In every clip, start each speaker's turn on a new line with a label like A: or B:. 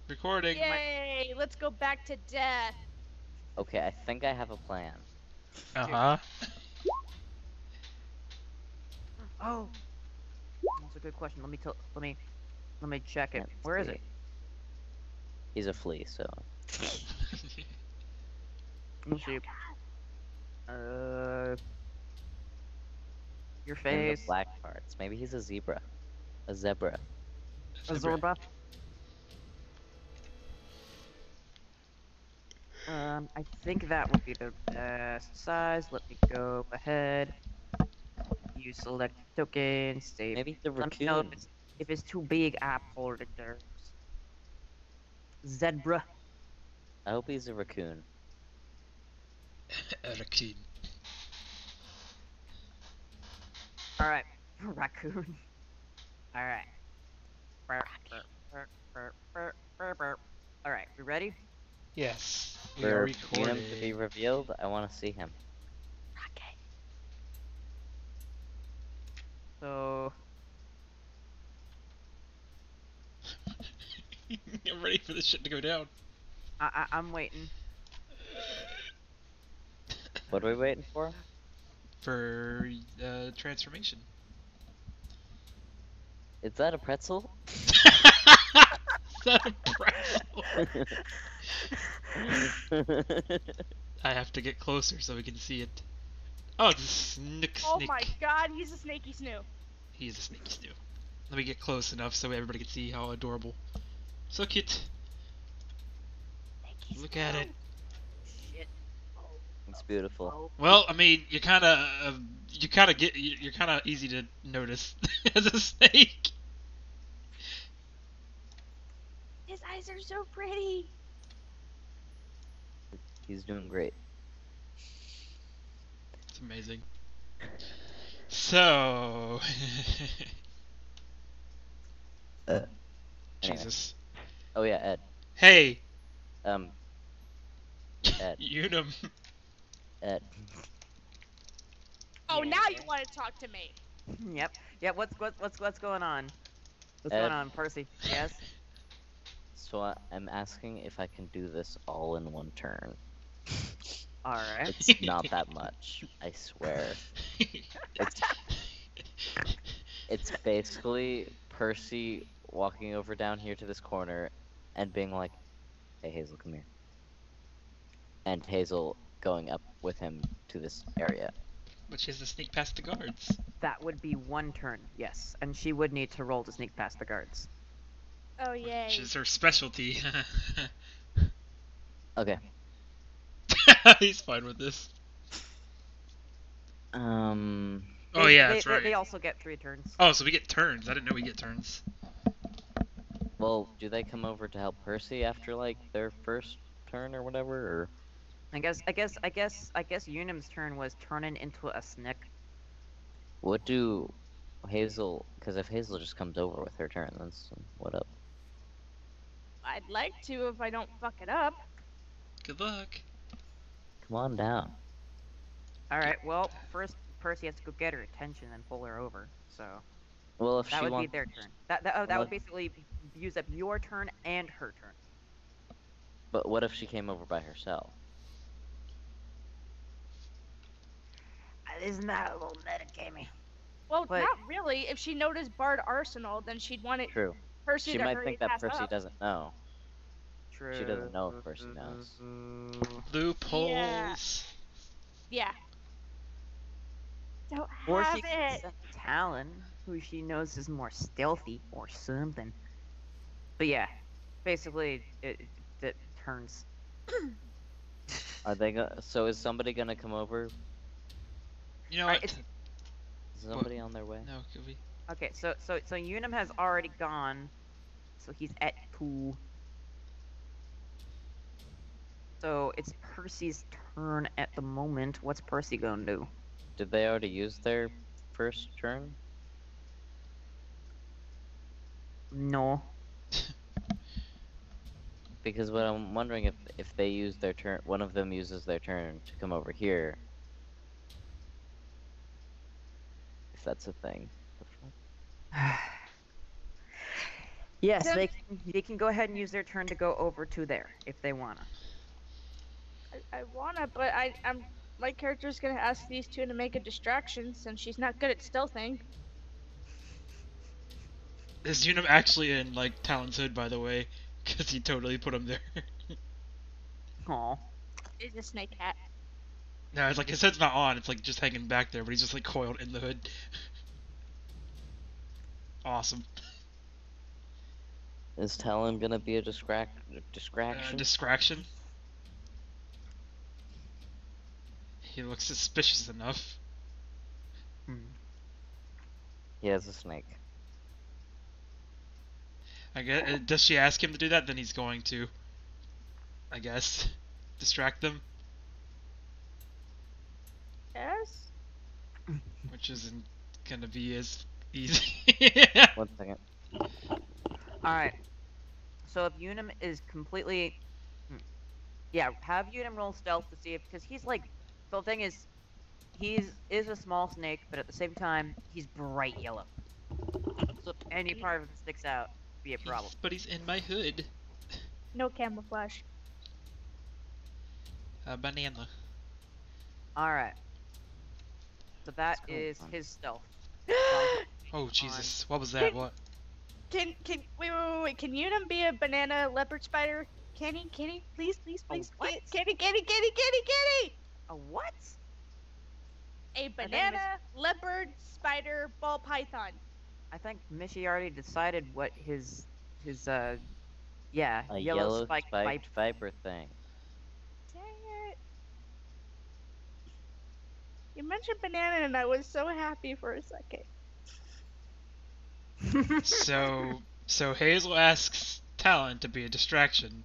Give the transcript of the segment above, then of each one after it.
A: Recording.
B: Yay! Let's go back to death.
C: Okay, I think I have a plan.
A: Uh-huh.
D: Oh, that's a good question. Let me check it.
C: Let's
D: Where is
C: see.
D: it?
C: He's a flea, so
D: Let me see. Your
C: in the
D: face.
C: black parts. Maybe he's a zebra. A zebra.
D: A Zorba. I think that would be the best size. Let me go ahead. You select token, save.
C: Maybe he's a
D: Let me know
C: raccoon.
D: if it's too big. App hold it there. Zebra.
C: I hope he's a raccoon.
A: Raccoon.
D: All right, raccoon. All right. All right, we ready?
A: Yes. We are
C: For
A: recording.
C: Unum to be revealed, I want to see him.
B: Okay.
D: So
A: I'm ready for this shit to go down.
D: I'm waiting.
C: What are we waiting for?
A: For transformation.
C: Is that a pretzel?
A: Is that a pretzel? I have to get closer so we can see it. Oh, it's a snake.
B: Oh my god, he's a snaky snoo.
A: He's a snaky stew. Let me get close enough so everybody can see how adorable. So cute.
B: Snaky
A: Look at it.
D: Shit.
C: It's beautiful.
D: Oh.
A: Well, I mean, you're kind of easy to notice as a snake.
B: His eyes are so pretty.
C: He's doing great.
A: It's amazing. So,
C: Anyway.
A: Jesus.
C: Oh yeah, Ed.
A: Hey,
C: Ed.
A: Unum.
C: Ed.
B: Oh,
D: Yeah.
B: now you want to talk to me.
D: Yep. Yep. What's going on? What's
C: Ed.
D: going on, Percy? Yes.
C: So I'm asking if I can do this all in one turn.
D: All right.
C: It's not that much, I swear. It's basically Percy walking over down here to this corner and being like, "Hey Hazel, come here." And Hazel going up with him to this area.
A: But she has to sneak past the guards.
D: That would be one turn. Yes, and she would need to roll to sneak past the guards.
B: Oh, yay.
A: Which is her specialty.
C: Okay.
A: He's fine with this.
C: Um.
A: Oh yeah, that's right.
D: They also get 3 turns.
A: Oh, so we get turns. I didn't know we get turns.
C: Well, do they come over to help Percy after like their first turn or whatever? Or
D: I guess Unum's turn was turning into a snick.
C: what do Hazel? Because if Hazel just comes over with her turn, then what up?
B: I'd like to if I don't fuck it up.
A: Good luck.
C: Come on down.
D: All right. Well, first Percy has to go get her attention and pull her over. So
C: Well, if
D: that
C: she
D: would be
C: wants,
D: their turn. That
C: Well,
D: would basically use up your turn and her turn.
C: but what if she came over by herself?
D: Isn't that a little metagamey?
B: Well,
D: But-
B: not really. If she noticed Bard Arsenal, then she'd want it
C: True.
B: Percy
C: She
B: to
C: might
B: hurry
C: think that
B: past
C: Percy
B: up.
C: doesn't know.
D: True.
C: She doesn't know if Percy knows.
A: Loopholes.
B: Yeah. Don't
D: Or
B: have
D: she could
B: it.
D: send Talon, who she knows is more stealthy or something. But yeah, basically it turns.
C: Are they So is somebody gonna come over?
A: You know
D: Alright,
A: what?
D: it's-
C: Is somebody on their way?
A: No, could we?
D: Okay, so Unum has already gone, so he's at 2. So it's Percy's turn at the moment. What's Percy gonna do?
C: Did they already use their first turn?
D: No.
C: Because what I'm wondering if they use their turn, one of them uses their turn to come over here. If that's a thing.
D: Yes,
B: Then
D: they can go ahead and use their turn to go over to there if they wanna.
B: I wanna, but my character's gonna ask these two to make a distraction since she's not good at stealthing.
A: Is Unum actually in like Talon's hood, by the way? Because he totally put him there.
D: Aw.
B: Is a snake hat.
A: No, it's like his head's not on. It's like just hanging back there, but he's just like coiled in the hood. Awesome.
C: Is Talon gonna be a distraction?
A: Distraction. He looks suspicious enough.
C: He has a snake.
A: I guess. Does she ask him to do that? Then he's going to. I guess. Distract them.
B: Yes.
A: Which isn't gonna be as easy.
C: 1 second.
D: Alright. So if Unum is completely... Yeah, have Unum roll stealth to see if... Because he's like... The thing is a small snake, but at the same time, he's bright yellow. So if any part of him sticks out, be a problem.
A: But he's in my hood.
B: No camouflage.
A: A banana.
D: Alright. So that
C: Let's go
D: is
C: on.
D: his stealth.
A: Oh Jesus! What was that? What?
B: Wait, can Unum be a banana leopard spider? Can he, please,
D: what?
B: can he?
D: A what?
B: A banana leopard spider ball python.
D: I think Mishi already decided what his yeah,
C: A
D: yellow
C: yellow
D: spiked
C: spiked
D: pipe.
C: viper thing.
B: Dang it. You mentioned banana and I was so happy for a second.
A: So Hazel asks Talon to be a distraction.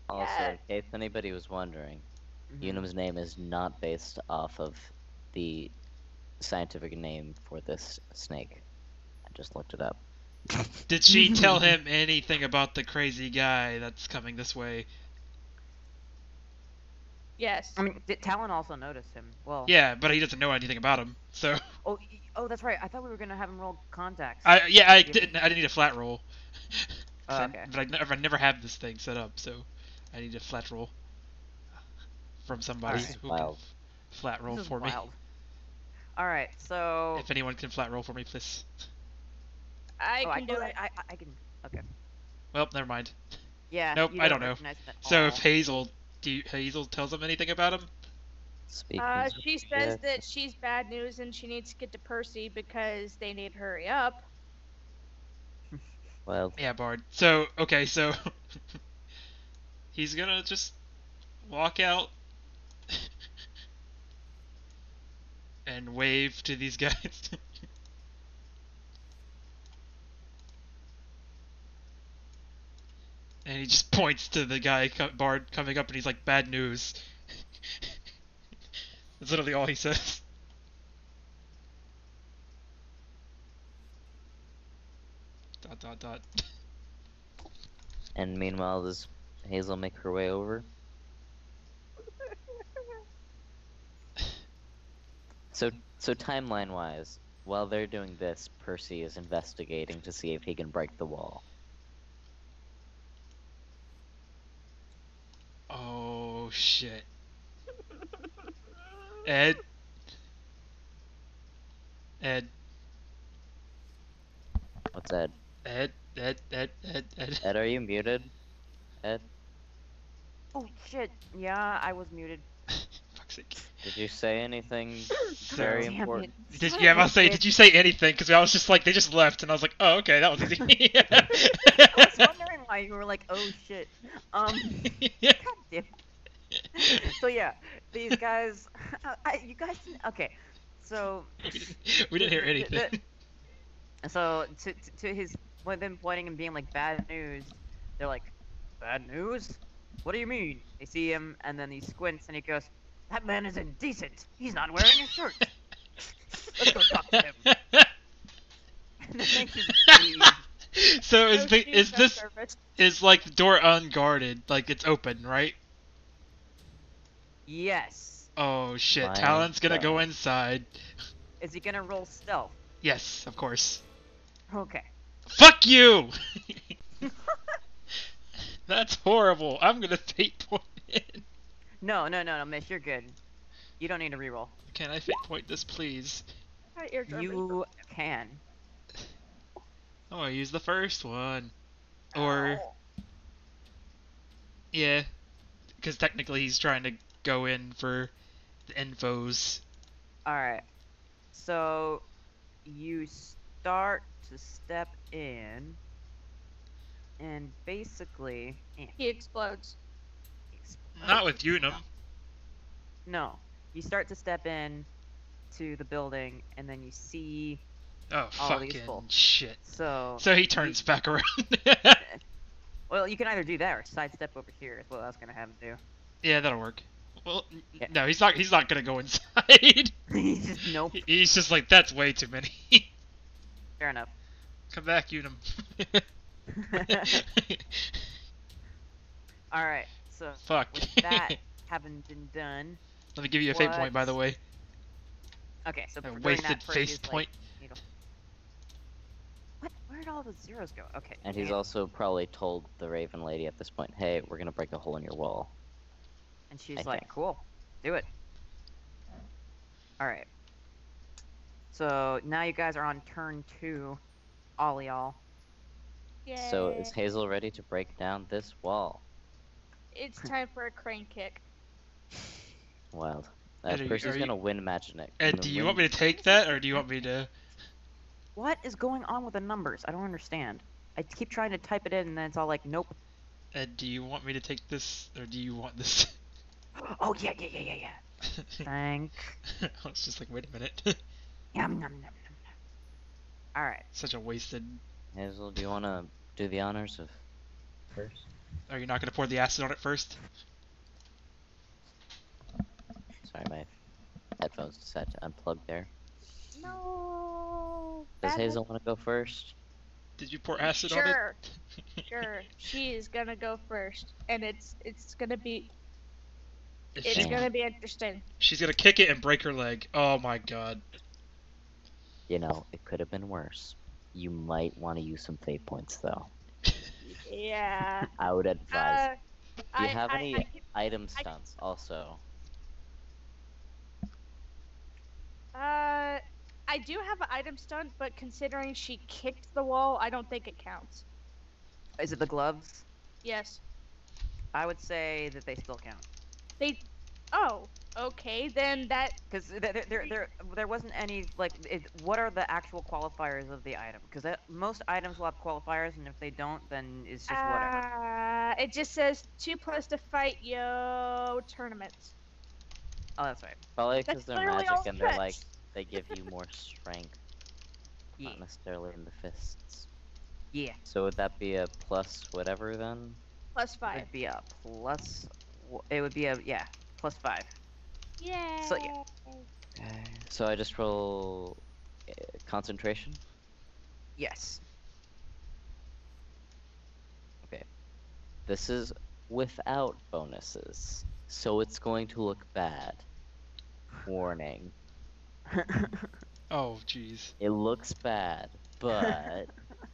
C: Also,
B: Yeah.
C: in case anybody was wondering,
D: Mhm.
C: Unum's name is not based off of the scientific name for this snake. I just looked it up.
A: Did she tell him anything about the crazy guy that's coming this way?
B: Yes.
D: I mean, Talon also noticed him. Well,
A: Yeah, but he doesn't know anything about him. So
D: oh, that's right. I thought we were gonna have him roll contacts.
A: I
D: Yeah.
A: didn't need a flat roll.
D: Oh, okay.
A: But I never have this thing set up, so I need a flat roll from somebody
D: Alright.
A: who
C: Wild.
A: can flat roll
D: This is
A: for me.
D: wild. All right, so
A: If anyone can flat roll for me, please.
B: I
D: oh,
B: can do it.
D: I can. Okay.
A: Well, never mind.
D: Yeah.
A: Nope,
D: you
A: I don't know.
D: recognize him at
A: So
D: all.
A: if Hazel tells him anything about him,
C: Speaking
B: She
C: of
B: says
C: shit,
B: that she's bad news and she needs to get to Percy because they need to hurry up.
C: well,
A: yeah, Bard. So okay, so he's gonna just walk out and wave to these guys. And he just points to the guy, Bard, coming up, and he's like, "Bad news." That's literally all he says. Dot dot dot.
C: and meanwhile, does Hazel make her way over? So timeline-wise, while they're doing this, Percy is investigating to see if he can break the wall.
A: Oh shit. Ed.
C: What's Ed?
A: Ed.
C: Ed, are you muted? Ed,
D: Oh shit! Yeah, I was muted.
A: Fuck's sake.
C: did you say anything very
D: Damn
C: important?
A: Did, yeah, I must say, did you say anything? Because I was just like, they just left, and I was like, oh, okay, that was easy.
D: I was wondering why you were like, oh shit. God damn. So yeah, these guys, you guys, okay. So
A: We didn't hear anything.
D: So to his with them pointing and being like bad news, they're like, bad news? What do you mean? They see him and then he squints and he goes, that man is indecent. He's not wearing a shirt. Let's go talk to him. And then they just leave.
A: So
B: No
A: is this
B: service.
A: is like the door unguarded, like it's open, right?
D: Yes.
A: Oh shit!
C: My
A: Talon's gonna go
C: God.
A: inside.
D: Is he gonna roll stealth?
A: Yes, of course.
D: Okay.
A: Fuck you! That's horrible. I'm gonna fate point it.
D: No, miss, you're good. You don't need to reroll.
A: Can I fate point this, please?
B: My eardrum is
D: You can.
A: Oh, I used the first one. Or, yeah, because technically he's trying to go in for the infos.
D: Alright. So, you start to step in, and basically...
B: He explodes.
A: Not with Unum.
D: No. You start to step in to the building, and then you see
A: Oh,
D: all these
A: fucking
D: folks.
A: shit.
D: So
A: he turns back around.
D: well, you can either do that or sidestep over here. Is what I was gonna have him do.
A: Yeah, that'll work. Well,
D: Yeah.
A: no, he's not gonna go inside.
D: He's just nope.
A: He's just like, that's way too many.
D: Fair enough.
A: Come back, Unum.
D: All right. So
A: Fuck.
D: with that having been done,
A: Let me give you a fate point, by the way.
D: okay. So
A: A
D: during
A: wasted
D: that
A: face
D: Percy's
A: point.
D: Like, what? Where did all the zeros go? Okay.
C: And he's also probably told the Raven Lady at this point, hey, we're gonna break a hole in your wall.
D: And she's
C: I
D: like,
C: think.
D: cool, do it. Alright. So now you guys are on turn 2, all y'all.
B: Yay.
C: So is Hazel ready to break down this wall?
B: It's time for a crane kick.
C: Wild.
A: Ed, are you-
C: Percy's
A: are
C: gonna win Magic.
A: Ed, do you want me to take that, or do you want me to...
D: What is going on with the numbers? I don't understand. I keep trying to type it in and then it's all like, nope.
A: Ed, do you want me to take this, or do you want this?
D: Oh, yeah. Thank.
A: I was just like, wait a minute.
D: Yum, nom, nom, nom. Alright.
A: Such a wasted...
C: Hazel, do you wanna do the honors of first?
A: Are you not gonna pour the acid on it first?
C: Sorry, my headphones decided to unplug there.
B: No.
C: Does
B: bad
C: Hazel want to go first?
A: Did you pour acid
B: Sure.
A: on it?
B: Sure. She is gonna go first, and it's gonna be
A: If
B: it's
A: she-
B: gonna be interesting.
A: She's gonna kick it and break her leg. Oh my god.
C: You know, it could have been worse. You might want to use some fate points, though.
B: Yeah.
C: I would advise. Do you have
B: I-
C: any
B: I-
C: item stunts, also?
B: I do have an item stunt, but considering she kicked the wall, I don't think it counts.
D: Is it the gloves?
B: Yes.
D: I would say that they still count.
B: Oh, okay, then that.
D: Because there wasn't any, like, what are the actual qualifiers of the item? Because most items will have qualifiers, and if they don't, then it's just whatever.
B: It just says 2+ to fight yo tournaments.
D: Oh, that's right.
C: Probably because
B: That's
C: they're
B: literally
C: magic
B: all
C: and they're
B: stretch.
C: like, they give you more strength.
D: Yeah.
C: Not necessarily in the fists.
D: Yeah.
C: So would that be a plus whatever then?
B: +5.
D: It would be a plus. It would be a, yeah, +5.
B: Yay.
D: So, yeah.
C: Okay. So I just roll concentration?
D: Yes.
C: Okay. This is without bonuses, so it's going to look bad. Warning.
A: Oh jeez.
C: It looks bad, but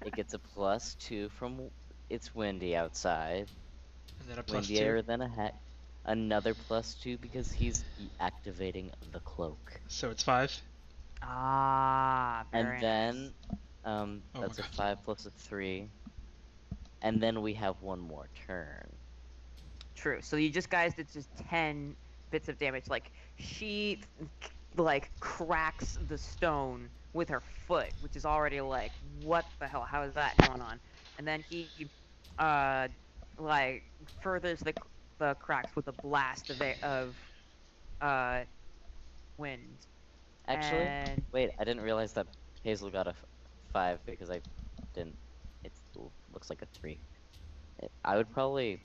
C: it gets a +2 from it's windy outside.
A: And then a plus
C: Windier
A: 2.
C: than a heck. Another +2 because he's activating the cloak.
A: So it's 5.
D: Ah, very
C: And then,
A: Oh my
C: that's a
A: God.
C: 5 plus a 3. And then we have one more turn.
D: True. So you guys did just 10 bits of damage. Like, she, like, cracks the stone with her foot, which is already like, what the hell? How is that going on? And then he, like, furthers the cracks with a blast of wind.
C: Actually,
D: And
C: wait, I didn't realize that Hazel got a 5 because I didn't. It looks like a 3. I would probably.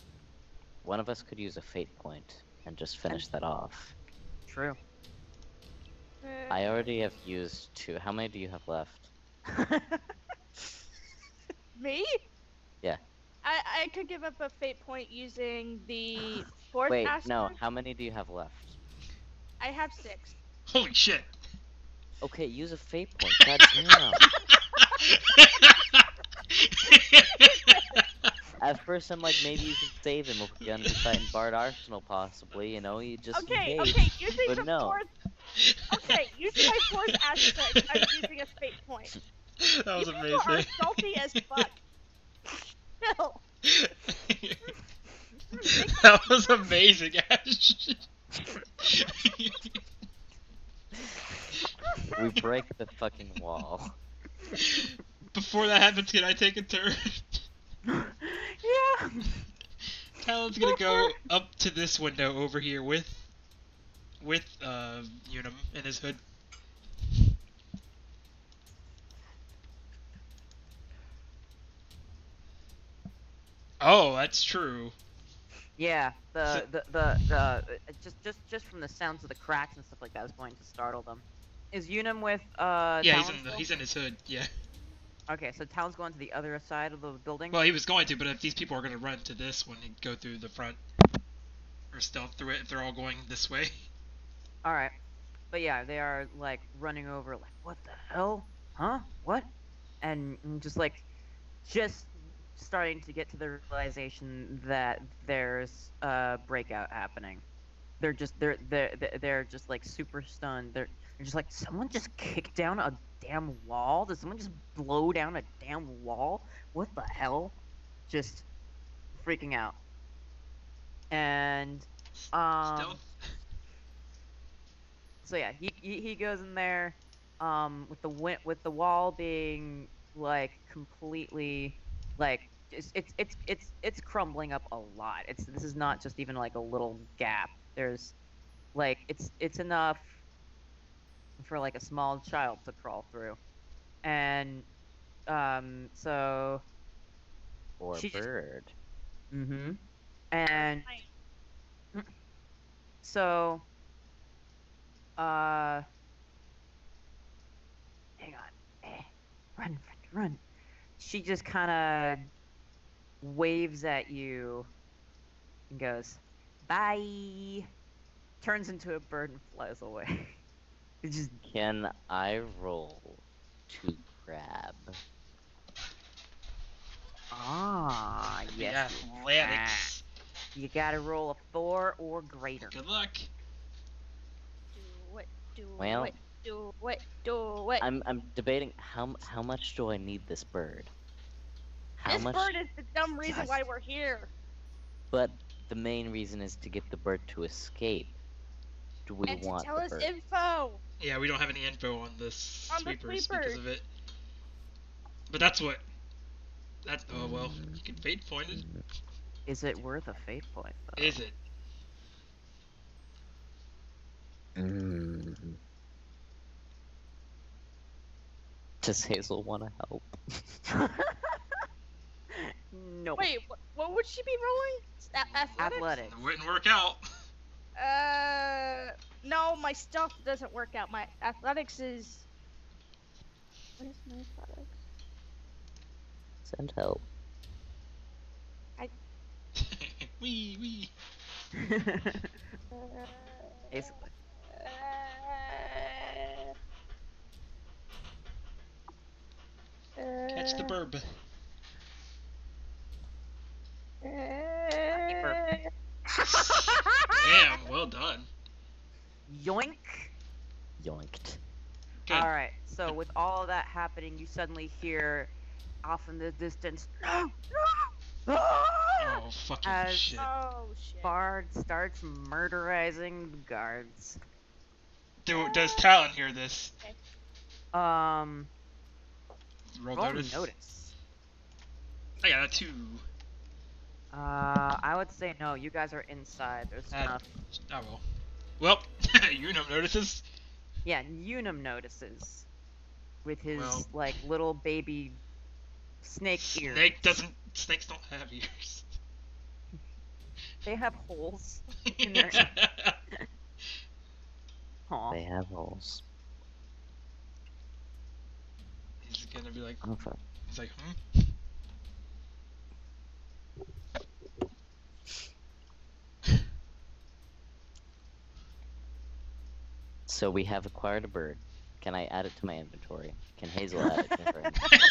C: One of us could use a fate point and just finish that off.
D: true.
C: I already have used 2. How many do you have left?
B: Me?
C: Yeah.
B: I could give up a fate point using the 4th
C: Wait,
B: aspect.
C: no, how many do you have left?
B: I have 6.
A: Holy shit.
C: Okay, use a fate point. God damn. At first, I'm like, maybe you should save him if we get him to fight in Bard Arsenal, possibly. You know, he just
B: Okay,
C: engaged.
B: okay, using
C: But
B: the
C: no.
B: fourth. Okay, using my fourth aspect, I'm using a fate point.
A: That was
B: You people are
A: amazing.
B: salty as fuck. Still.
A: That was amazing, Ash.
C: We break the fucking wall.
A: Before that happens, can I take a turn?
D: Yeah.
A: Talon's gonna go up to this window over here with Unum in his hood. Oh, that's true.
D: Yeah. Just from the sounds of the cracks and stuff like that is going to startle them. Is Unum with
A: Yeah,
D: Talon still?
A: he's in his hood. Yeah.
D: Okay, so Talon's going to the other side of the building.
A: Well, he was going to, but if these people are gonna run to this one, he'd go through the front or stealth through it if they're all going this way.
D: All right. But yeah, they are like running over, like, what the hell? Huh? What? And just starting to get to the realization that there's a breakout happening. They're just like super stunned. They're just like, someone just kicked down a damn wall? Did someone just blow down a damn wall? What the hell? Just freaking out. And
A: Stealth.
D: so yeah, he goes in there, with the wall being like completely like it's crumbling up a lot. This is not just even like a little gap. There's like it's enough for like a small child to crawl through, and so
C: Or
D: She just-
C: bird.
D: and so hang on, run, run. She just kind of waves at you and goes, bye. Turns into a bird and flies away. It just
C: Can I roll to grab?
D: yes.
A: Athletics.
D: You gotta roll a 4 or greater.
A: Good luck.
B: Do it, do
C: Well,
B: it, do it, do it.
C: I'm debating how much do I need this bird? How
B: This
C: much?
B: bird is the dumb reason
D: Just-
B: why we're here.
C: But the main reason is to get the bird to escape. Do we
B: And to
C: want
B: tell
C: the
B: us
C: bird?
B: info.
A: Yeah, we don't have any info on this
B: On the
A: sweepers
B: sweepers.
A: because of it. But that's oh well, you can fate point it.
D: Is it worth a fate point though?
A: Is it?
C: Mm. Does Hazel want to help?
D: No.
B: Wait, what would she be rolling? Athletics?
D: Athletics.
A: It wouldn't work out.
B: No, my stuff doesn't work out. My athletics is. What is my athletics?
C: Send help.
A: Wee.
D: Basically.
A: Catch the burb. Damn, well done.
D: Yoink.
C: Yoinked.
A: Good.
D: All right. So with all of that happening, you suddenly hear off in the distance, no, no,
A: Oh, fucking
D: As-
A: shit.
B: Oh shit.
D: Bard starts murderizing the guards.
A: Does Talon hear this?
D: Um,
A: Roll
D: roll
A: notice.
D: notice.
A: I got a 2.
D: I would say no. You guys are inside. There's enough.
A: Oh well. You know notices.
D: Yeah, Unum notices with his
A: Well-
D: like little baby snake ears.
A: Snakes don't have ears.
D: They have holes. In their- Aw.
C: They have holes.
A: He's gonna be like,
C: Oh fuck.
A: he's like,
C: So we have acquired a bird. Can I add it to my inventory? Can Hazel add it to her inventory?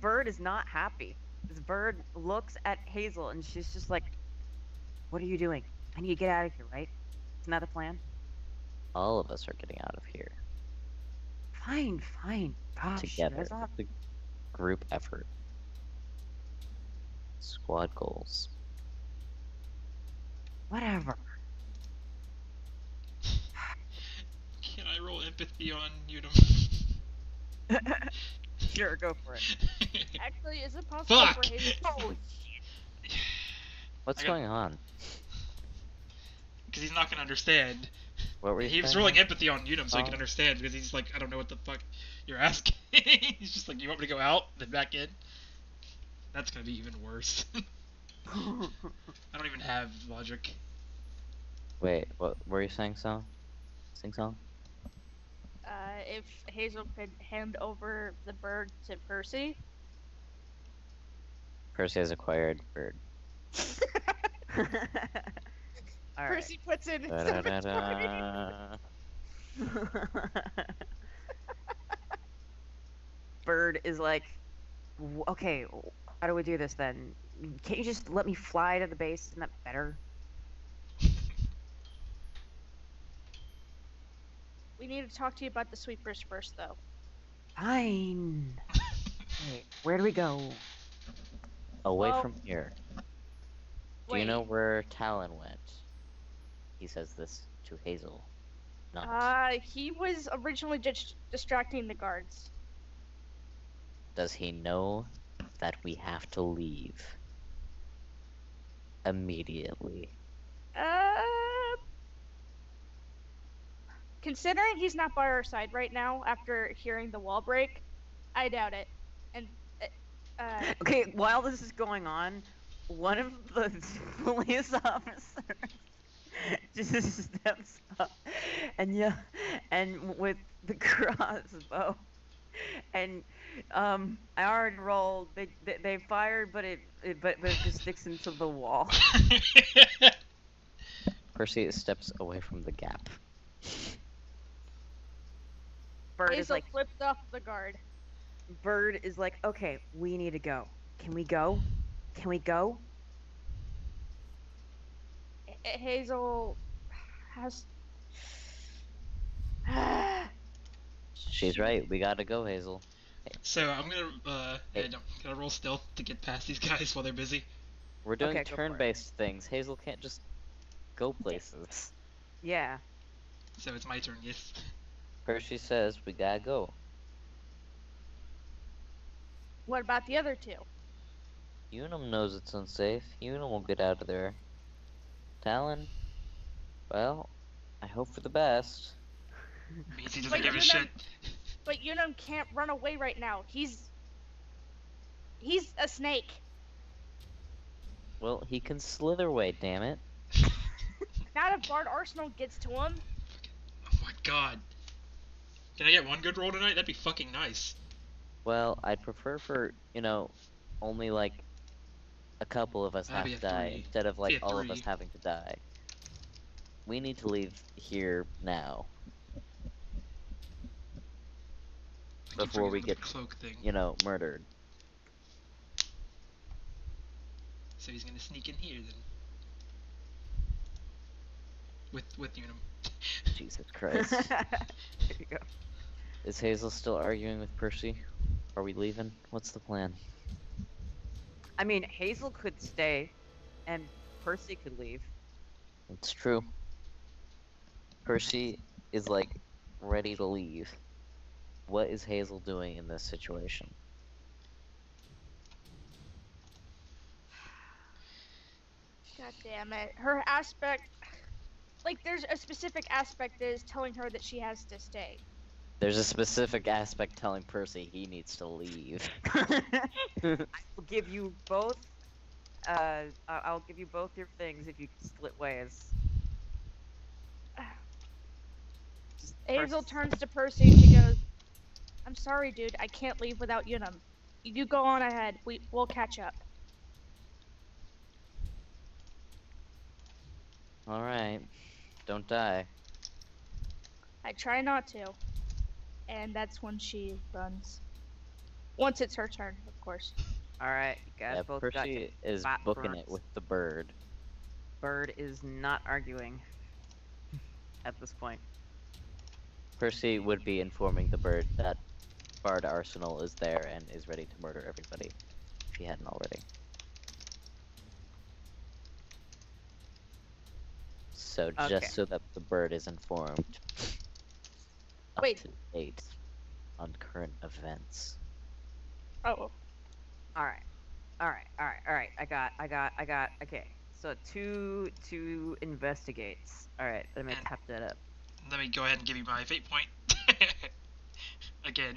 D: bird is not happy. This bird looks at Hazel and she's just like, "What are you doing? I need to get out of here, right? Isn't that the plan?"
C: All of us are getting out of here
D: Fine, fine. Gosh, you
C: together.
D: guys all have...
C: The group effort. Squad goals.
D: Whatever.
A: Can I roll empathy on Unum?
D: Sure, go for it.
B: Actually, is it possible
A: Fuck!
B: for Hazel?
D: Holy
C: What's
A: I got-
C: going on?
A: Because he's not gonna understand.
C: What were you
A: He was
C: saying?
A: rolling empathy on Unum so he can
C: Oh.
A: understand, because he's like, I don't know what the fuck you're asking. He's just like, you want me to go out, then back in? That's gonna be even worse. I don't even have logic.
C: Wait, what were you saying, song? Sing song?
B: If Hazel could hand over the bird to Percy.
C: Percy has acquired bird.
D: All right.
B: Percy puts it in his inventory.
C: Da-da-da-da.
D: Bird is like, okay, how do we do this then? Can't you just let me fly to the base? Isn't that better?
B: We need to talk to you about the sweepers first, though.
D: Fine. Wait, where do we go?
C: Away
B: Well,
C: from here. Do you
B: Wait.
C: know where Talon went? He says this to Hazel. Not.
B: He was originally just distracting the guards.
C: Does he know that we have to leave? Immediately.
B: Considering he's not by our side right now after hearing the wall break, I doubt it. And,
D: Okay, while this is going on, one of the police officers just steps up and with the crossbow, and I already rolled. They fired, but it just sticks into the wall.
C: Percy steps away from the gap.
D: Bird is
B: Hazel
D: like,
B: flipped off the guard.
D: Bird is like, okay, we need to go. Can we go? Can we go?
B: Hazel has.
C: She's right. We gotta go, Hazel.
A: So I'm gonna, can I roll stealth to get past these guys while they're busy?
C: We're doing
D: Okay, go for it.
C: turn-based things. Hazel can't just go places.
D: Yeah.
A: So it's my turn, yes.
C: Percy says we gotta go.
B: What about the other two?
C: Unum knows it's unsafe. Unum will get out of there. Talon, well, I hope for the best.
A: Means he doesn't
B: But
A: give a
B: you
A: shit.
B: But Unum can't run away right now. He's a snake.
C: Well, he can slither away, damn it.
B: Not if Bard Arsenal gets to him.
A: Oh my god. Can I get one good roll tonight? That'd be fucking nice.
C: Well, I'd prefer for, only like a couple of us
A: That'd
C: have
A: be
C: to
A: a
C: die
A: three.
C: instead of
A: Be
C: like
A: a
C: all of us
A: three.
C: having to die. We need to leave here now
A: I keep
C: before we
A: forgetting
C: get,
A: the cloak thing.
C: murdered.
A: So he's gonna sneak in here then. With Unum.
C: Jesus Christ.
D: There you go.
C: Is Hazel still arguing with Percy? Are we leaving? What's the plan?
D: I mean, Hazel could stay, and Percy could leave.
C: It's true. Percy is like ready to leave. What is Hazel doing in this situation?
B: God damn it. Her aspect. Like, there's a specific aspect that is telling her that she has to stay.
C: There's a specific aspect telling Percy he needs to leave.
D: I'll give you both. I'll give you both your things if you can split ways. Just
B: Hazel
D: Percy-
B: turns to Percy and she goes, I'm sorry, dude. I can't leave without Unum. You go on ahead. We'll catch up.
C: Alright. Don't die.
B: I try not to. And that's when she runs. Once it's her turn, of course.
D: Alright, you guys
C: Yeah,
D: both got
C: Percy is
D: fat
C: booking
D: burns.
C: it with the bird.
D: Bird is not arguing at this point.
C: Percy would be informing the bird that Bard Arsenal is there and is ready to murder everybody, if he hadn't already. So
D: Okay.
C: just so that the bird is informed, up
B: Wait.
C: to date on current events.
B: Oh.
D: Alright. I got, okay. So two investigates. Alright, let me
A: And-
D: tap that up.
A: Let me go ahead and give you my fate point. Again.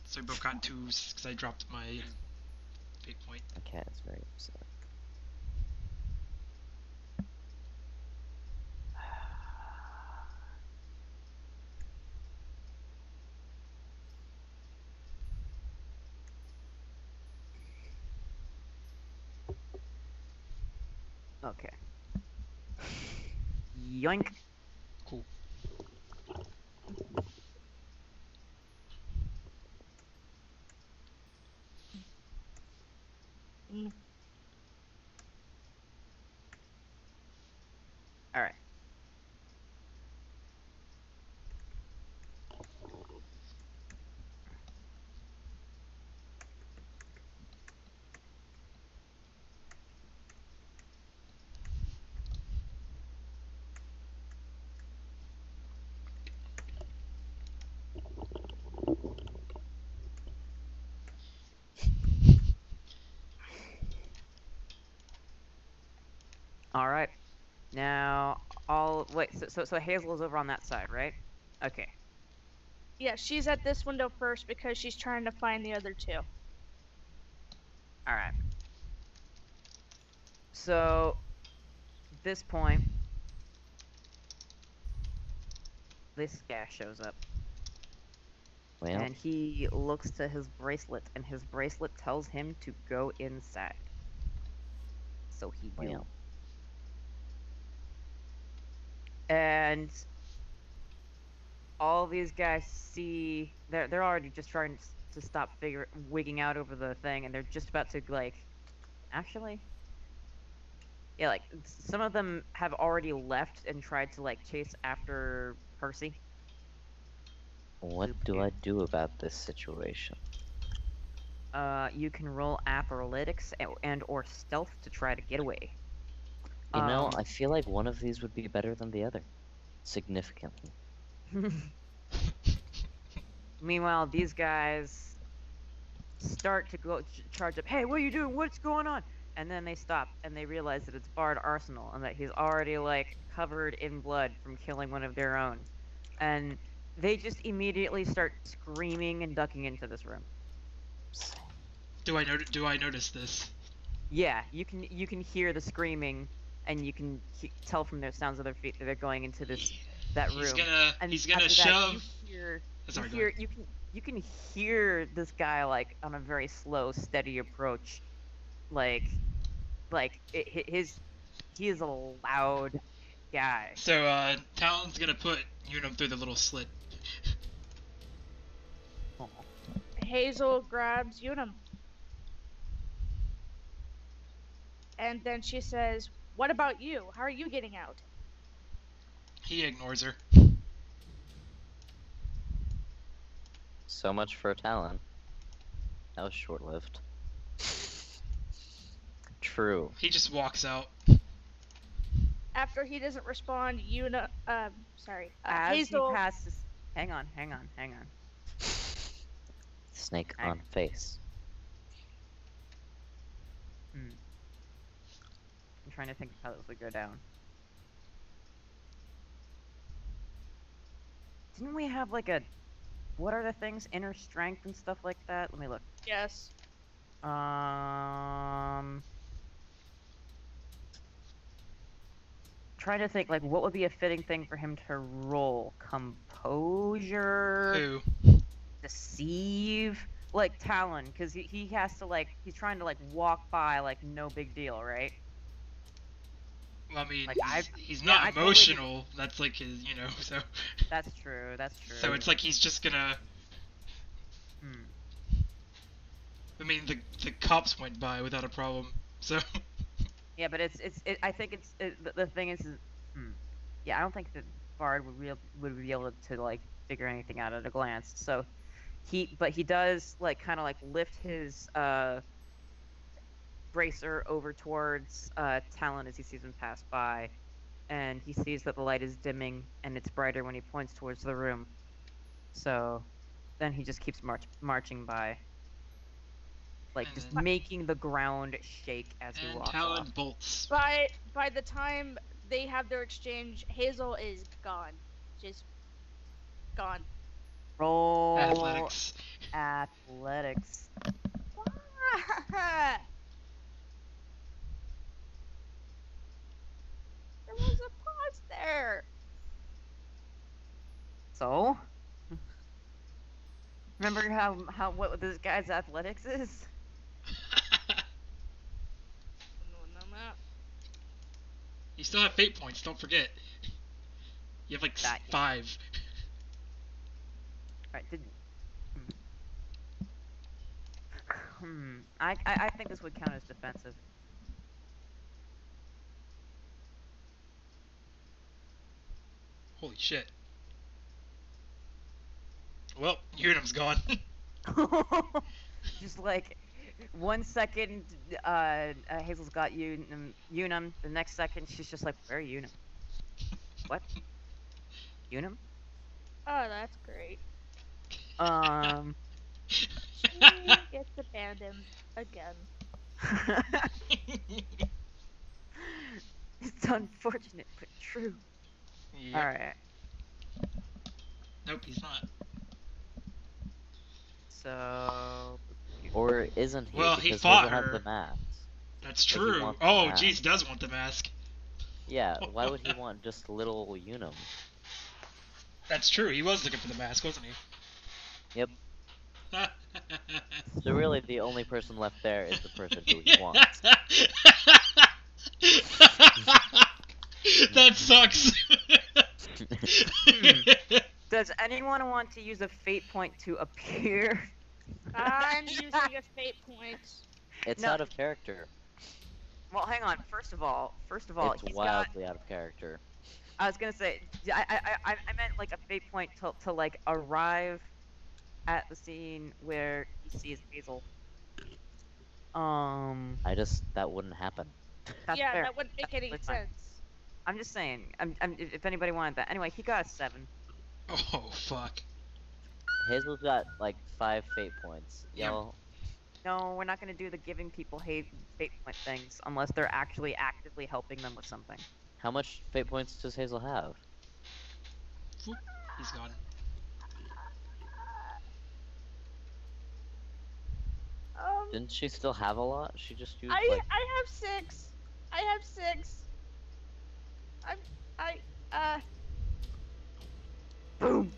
A: So we both got 2s because I dropped my fate point.
C: The cat is very upset.
D: Okay. Yoink.
A: Cool.
B: Mm.
D: Alright. Alright. Now, wait, so Hazel is over on that side, right? Okay.
B: Yeah, she's at this window first because she's trying to find the other two.
D: Alright. So, at this point, this guy shows up.
C: Well,
D: And he looks to his bracelet, and his bracelet tells him to go inside. So he will.
C: well.
D: And all these guys see they're already just trying to stop wigging out over the thing, and they're just about to actually, yeah, some of them have already left and tried to chase after Percy.
C: What do I do about this situation?
D: You can roll athletics and or stealth to try to get away.
C: You know, I feel like one of these would be better than the other. Significantly.
D: Meanwhile, these guys start to charge up. Hey, what are you doing? What's going on? And then they stop and they realize that it's Bard Arsenal and that he's already covered in blood from killing one of their own. And they just immediately start screaming and ducking into this room.
A: Do I notice this?
D: Yeah, you can hear the screaming, and you can tell from their sounds of their feet that they're going into that room.
A: He's gonna
D: after that,
A: shove.
D: you can hear this guy on a very slow, steady approach, he is a loud guy.
A: So Talon's gonna put Unum through the little slit.
B: Hazel grabs Unum. And then she says, "What about you? How are you getting out?"
A: He ignores her.
C: So much for Talon. That was short-lived. True.
A: He just walks out.
B: After he doesn't respond,
D: As
B: Hazel.
D: he passes, hang on.
C: Snake
D: Hang-
C: on face.
D: I'm trying to think of how this would go down. Didn't we have what are the things? Inner strength and stuff like that? Let me look.
B: Yes.
D: Trying to think what would be a fitting thing for him to roll. Composure,
A: Who?
D: deceive, Talon, because he has to he's trying to walk by no big deal, right?
A: Well, I mean,
D: Like,
A: he's
D: yeah,
A: not
D: I totally
A: emotional. That's like his, so.
D: That's true. That's true.
A: So it's like he's just gonna.
D: Hmm.
A: I mean, the cops went by without a problem. So.
D: Yeah, but I think the thing is, yeah, I don't think that Bard would be able to like figure anything out at a glance. So but he does like kind of like lift his bracer over towards Talon as he sees him pass by, and he sees that the light is dimming and it's brighter when he points towards the room. So then he just keeps marching by, like
A: And
D: just
A: then-
D: making the ground shake as he
A: And
D: walks
A: Talon
D: off.
A: bolts.
B: By the time they have their exchange, Hazel is gone. Just gone.
D: Roll
A: Athletics.
D: athletics.
B: There was a pause there.
D: So, remember how what this guy's athletics is?
A: You still have fate points. Don't forget. You have like
D: That-
A: 5.
D: Right? I think this would count as defensive.
A: Holy shit. Well, Unum's gone.
D: Just like 1 second, Hazel's got Unum. The next second, she's just like, "Where are Unum? What? Unum?
B: Oh, that's great. She gets abandoned again.
D: It's unfortunate but true.
A: Yep.
D: All right.
A: Nope, he's not.
D: So.
C: Or isn't he?
A: Well, he
C: because
A: fought
C: Hazel has
A: her.
C: the mask.
A: That's
C: But he
A: true.
C: wants the
A: Oh,
C: mask.
A: jeez, does want the mask.
C: Yeah, why would he want just little Unum?
A: That's true. He was looking for the mask, wasn't he?
C: Yep. So really, the only person left there is the person who he wants.
A: That sucks.
D: Does anyone want to use a fate point to appear?
B: I'm using a fate point.
C: It's
D: No.
C: out of character.
D: Well, hang on. First of all,
C: It's
D: he's got.
C: wildly out of character.
D: I was gonna say, I meant like a fate point to like arrive at the scene where he sees Hazel.
C: That wouldn't happen.
D: That's
B: Yeah,
D: fair.
B: that wouldn't make any
D: That's fine.
B: sense.
D: I'm just saying. If anybody wanted that. Anyway, he got a 7.
A: Oh, fuck.
C: Hazel's got like 5 fate points.
A: Yep.
C: Y'all,
D: No, we're not gonna do the giving people fate point things unless they're actually actively helping them with something.
C: how much fate points does Hazel have?
A: Whoop, he's gone.
C: Didn't she still have a lot? She just used
B: I
C: like.
B: have 6. I have 6.
D: Boom.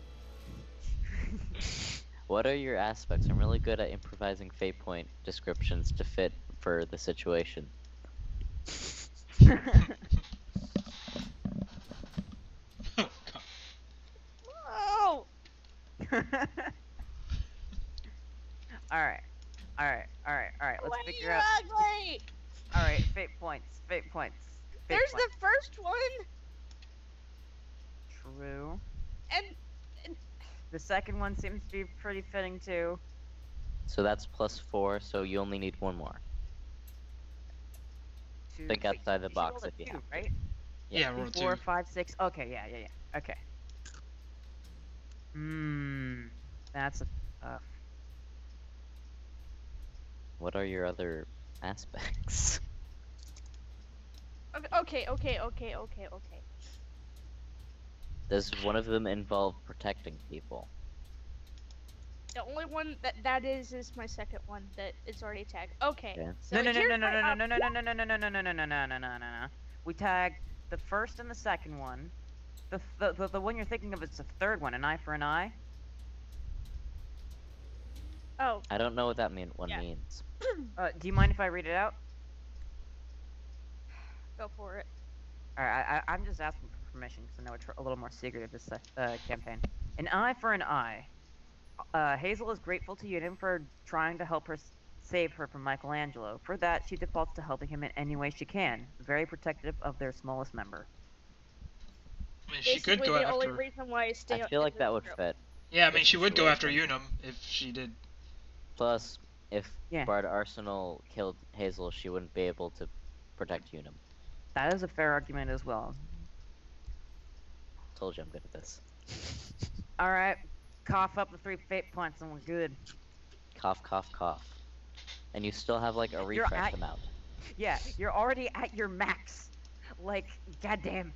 C: What are your aspects? I'm really good at improvising fate point descriptions to fit for the situation.
A: Oh, God.
B: Oh.
D: Alright. Let's
B: Why are
D: figure
B: you
D: out.
B: ugly?
D: Alright, fate points. Fate
B: There's
D: points.
B: the first one,
D: True.
B: and
D: The second one seems to be pretty fitting too.
C: So that's +4, so you only need 1 more.
D: Two,
C: Think
D: wait,
C: outside the
D: she
C: box
D: rolled a
C: if you
D: two,
C: have to.
D: right?
A: Yeah,
C: Yeah.
A: roll
D: 4,
A: 2.
D: 5, 6. Okay, yeah. Okay. That's a.
C: What are your other aspects?
B: okay.
C: Does one of them involve protecting people?
B: The only one that is my second one that is already tagged. Okay.
C: Yeah.
B: So
D: No.
B: here's my
D: No. We tagged the first and the second one. The one you're thinking of is the third one, an eye for an eye.
B: Oh,
C: I don't know what that
B: Yeah.
C: means.
D: Do you mind if I read it out?
B: go for it.
D: Alright, I'm just asking for permission because I know it's a little more secretive this campaign. An eye for an eye. Hazel is grateful to Unum for trying to help her save her from Michelangelo. For that, she defaults to helping him in any way she can, very protective of their smallest member.
A: I mean, she could
B: Basically,
A: go
B: the only
A: after.
B: reason why I stay
C: I
B: in
C: feel like
B: this
C: that would
B: group.
C: fit.
A: Yeah, I mean,
C: this
A: she would go after
C: situation.
A: Unum if she did.
C: Plus, if
D: Yeah.
C: Bard Arsenal killed Hazel, she wouldn't be able to protect Unum.
D: That is a fair argument as well.
C: Told you I'm good at this.
D: Alright, cough up the 3 fate points and we're good.
C: Cough, cough, cough. And you still have like a
D: You're
C: refresh
D: at-
C: amount.
D: Yeah, you're already at your max. Like, goddamn.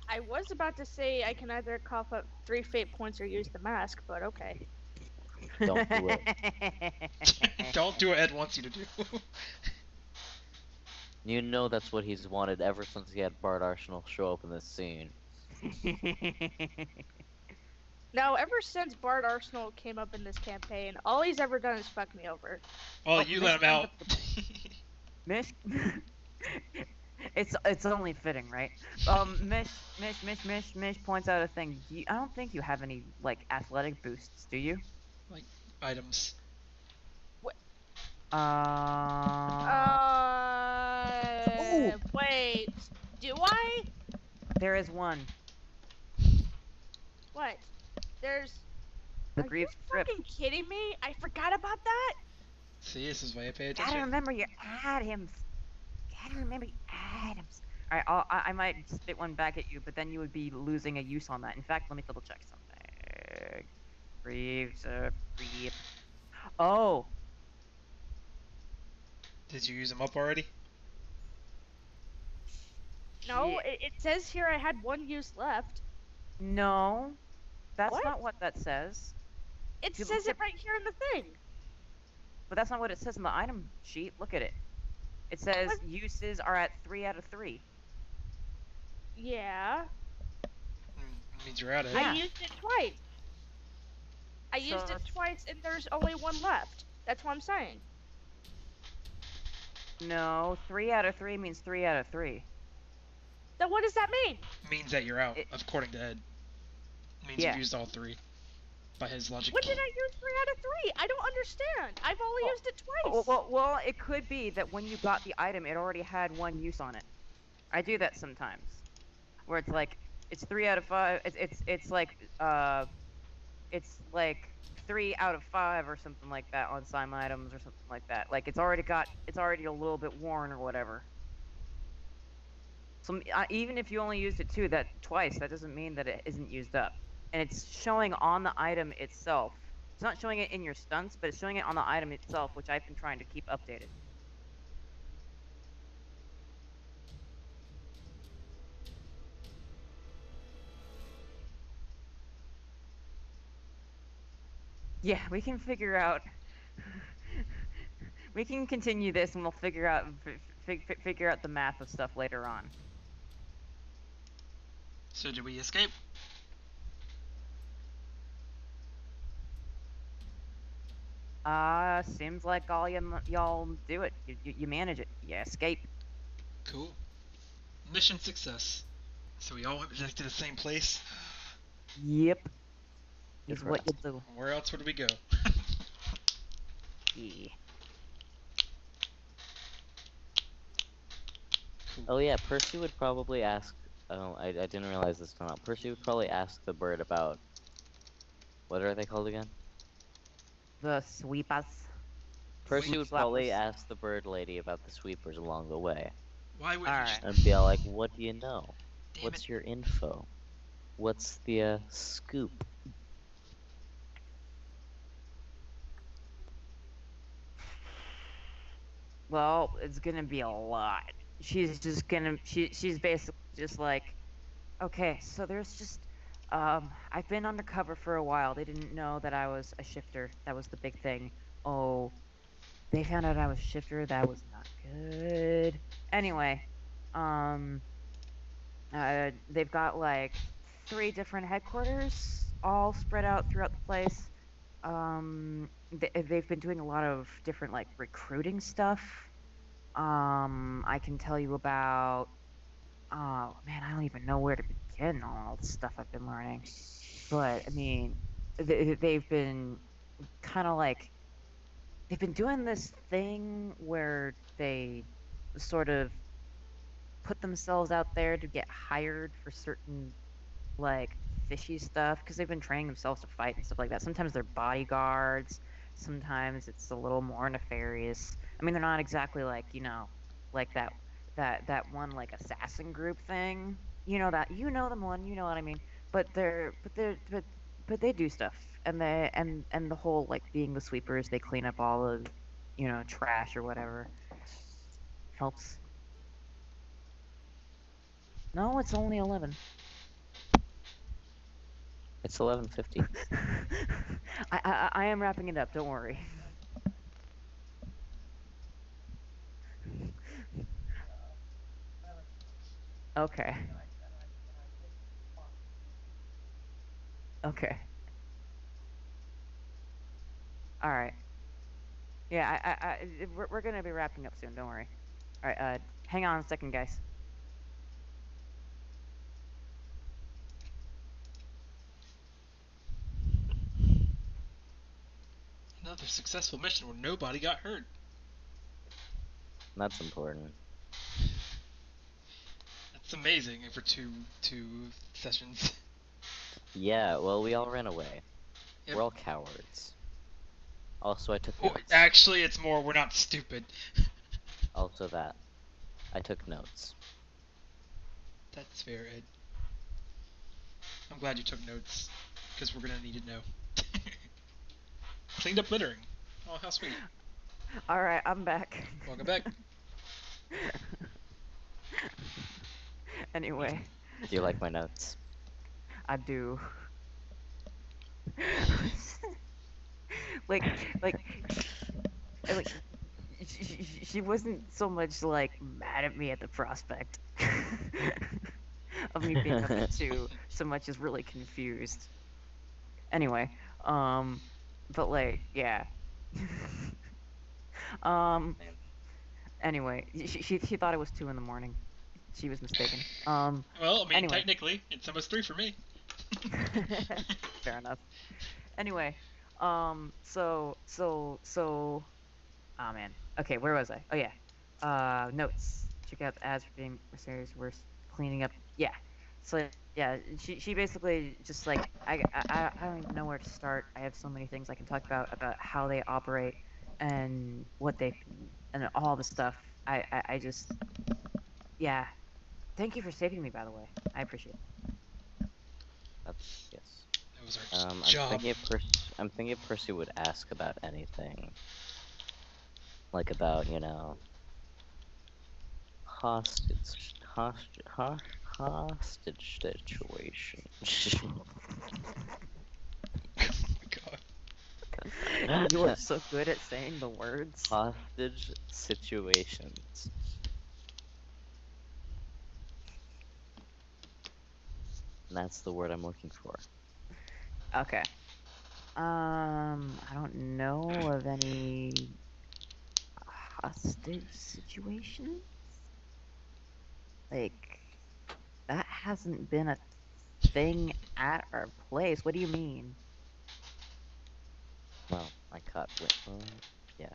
B: I was about to say I can either cough up 3 fate points or use the mask, but okay.
C: Don't do it.
A: Don't do what Ed wants you to do.
C: You know that's what he's wanted ever since he had Bard Arsenal show up in this scene.
B: Now, ever since Bard Arsenal came up in this campaign, all he's ever done is fuck me over.
A: Well,
D: Oh,
A: you
D: Miss
A: let him out.
D: Mish, it's only fitting, right? Mish points out a thing. I don't think you have any like athletic boosts, do you?
A: Items.
B: Wait, do I?
D: There is one.
B: What? There's.
D: The
B: Are you
D: Greaves Strip.
B: fucking kidding me? I forgot about that.
A: See, this is why I pay
D: Gotta
A: attention.
D: remember your items. Gotta remember your items. Alright, I might spit one back at you, but then you would be losing a use on that. In fact, let me double check something. Greaves of Reap. Oh!
A: Did you use them up already?
B: No,
D: shit.
B: it says here I had 1 use left.
D: No. That's
B: What?
D: not what that says.
B: It
D: You
B: says
D: look
B: it right here in the thing.
D: But that's not what it says in the item sheet. Look at it. It says
B: What?
D: uses are at 3 out of 3.
B: Yeah.
A: It means you're out of it.
D: Yeah.
B: I used it twice. I used
D: So-
B: it twice and there's only 1 left. That's what I'm saying.
D: No, 3 out of 3 means 3 out of 3.
B: Then what does that mean?
A: Means that you're out,
D: It-
A: according to Ed. Means
D: Yeah.
A: you've used all 3. By his logic.
B: When did I use 3 out of 3? I don't understand. I've only
D: Well-
B: used it twice.
D: Well, it could be that when you got the item, it already had 1 use on it. I do that sometimes, where it's like it's 3 out of 5. It's like 3 out of 5 or something like that on some items or something like that. Like it's already a little bit worn or whatever. So even if you only used it twice, that doesn't mean that it isn't used up. And it's showing on the item itself. It's not showing it in your stunts, but it's showing it on the item itself, which I've been trying to keep updated. Yeah, we can figure out. We can continue this, and we'll figure out figure out the math of stuff later on.
A: So did we escape?
D: Seems like all y'all do it. You manage it. You escape.
A: Cool. Mission success. So we all went back to the same place.
D: Yep.
C: Good
D: Is
C: for
D: what
C: us.
D: you do.
A: Where else would we go?
D: Yeah.
A: Cool.
C: Oh yeah, Percy would probably ask. Oh, I didn't realize this till now. Percy would probably ask the bird about. What are they called again?
D: The sweepers.
C: Percy would probably
D: Sweepers.
C: ask the bird lady about the sweepers along the way,
A: Why would
D: Alright.
A: you just...
C: and be all like, "What do you know?
A: Damn
C: What's
A: it.
C: your info? What's the scoop?"
D: Well, it's gonna be a lot. She's just gonna she's basically just like, okay, so there's just I've been undercover for a while. They didn't know that I was a shifter. That was the big thing. Oh, they found out I was a shifter. That was not good. Anyway, they've got like 3 different headquarters all spread out throughout the place. They've been doing a lot of different like recruiting stuff. I can tell you about oh man, I don't even know where to begin on all the stuff I've been learning. But I mean, they've been kind of like they've been doing this thing where they sort of put themselves out there to get hired for certain like fishy stuff because they've been training themselves to fight and stuff like that. Sometimes they're bodyguards, sometimes it's a little more nefarious. I mean, they're not exactly like, like that one like assassin group thing. You know them one, you know what I mean. But they do stuff. And the whole like being the sweepers, they clean up all the, trash or whatever. Helps. No, it's only 11.
C: It's 11:50.
D: I am wrapping it up. Don't worry. Okay. Okay. All right. Yeah. We're gonna be wrapping up soon. Don't worry. All right. Hang on a second, guys.
A: Another successful mission where nobody got hurt.
C: That's important.
A: That's amazing for two sessions.
C: Yeah, well, we all ran away.
A: Yep.
C: We're all cowards. Also, I took
A: Oh,
C: notes.
A: actually, it's more we're not stupid.
C: Also that. I took notes.
A: That's fair, Ed. I'm glad you took notes, because we're gonna need to know. Cleaned up littering. Oh, how sweet.
D: All right. I'm back.
A: Welcome back.
D: Anyway,
C: Do you like my notes?
D: I do. like, like, like, she wasn't so much like mad at me at the prospect of me being up at 2, so much as really confused. Anyway, but like, yeah. Anyway, she thought it was 2 in the morning. She was mistaken.
A: Well, I mean,
D: Anyway.
A: technically, it's almost 3 for me.
D: Fair enough. Anyway, oh man. Okay, where was I? Oh yeah. Notes. Check out the ads for being serious. We're cleaning up. Yeah. So yeah, she basically just like I don't even know where to start. I have so many things I can talk about how they operate and what they and all the stuff. I just yeah. Thank you for saving me, by the way. I appreciate it.
C: That's yes.
A: That was our
C: I'm
A: job.
C: thinking if Percy would ask about anything. Like about, hostage situation.
A: Oh my god.
D: You are so good at saying the words.
C: Hostage situations. And that's the word I'm looking for.
D: Okay. I don't know of any hostage situations. Like, that hasn't been a thing at our place. What do you mean?
C: Well, I caught yeah.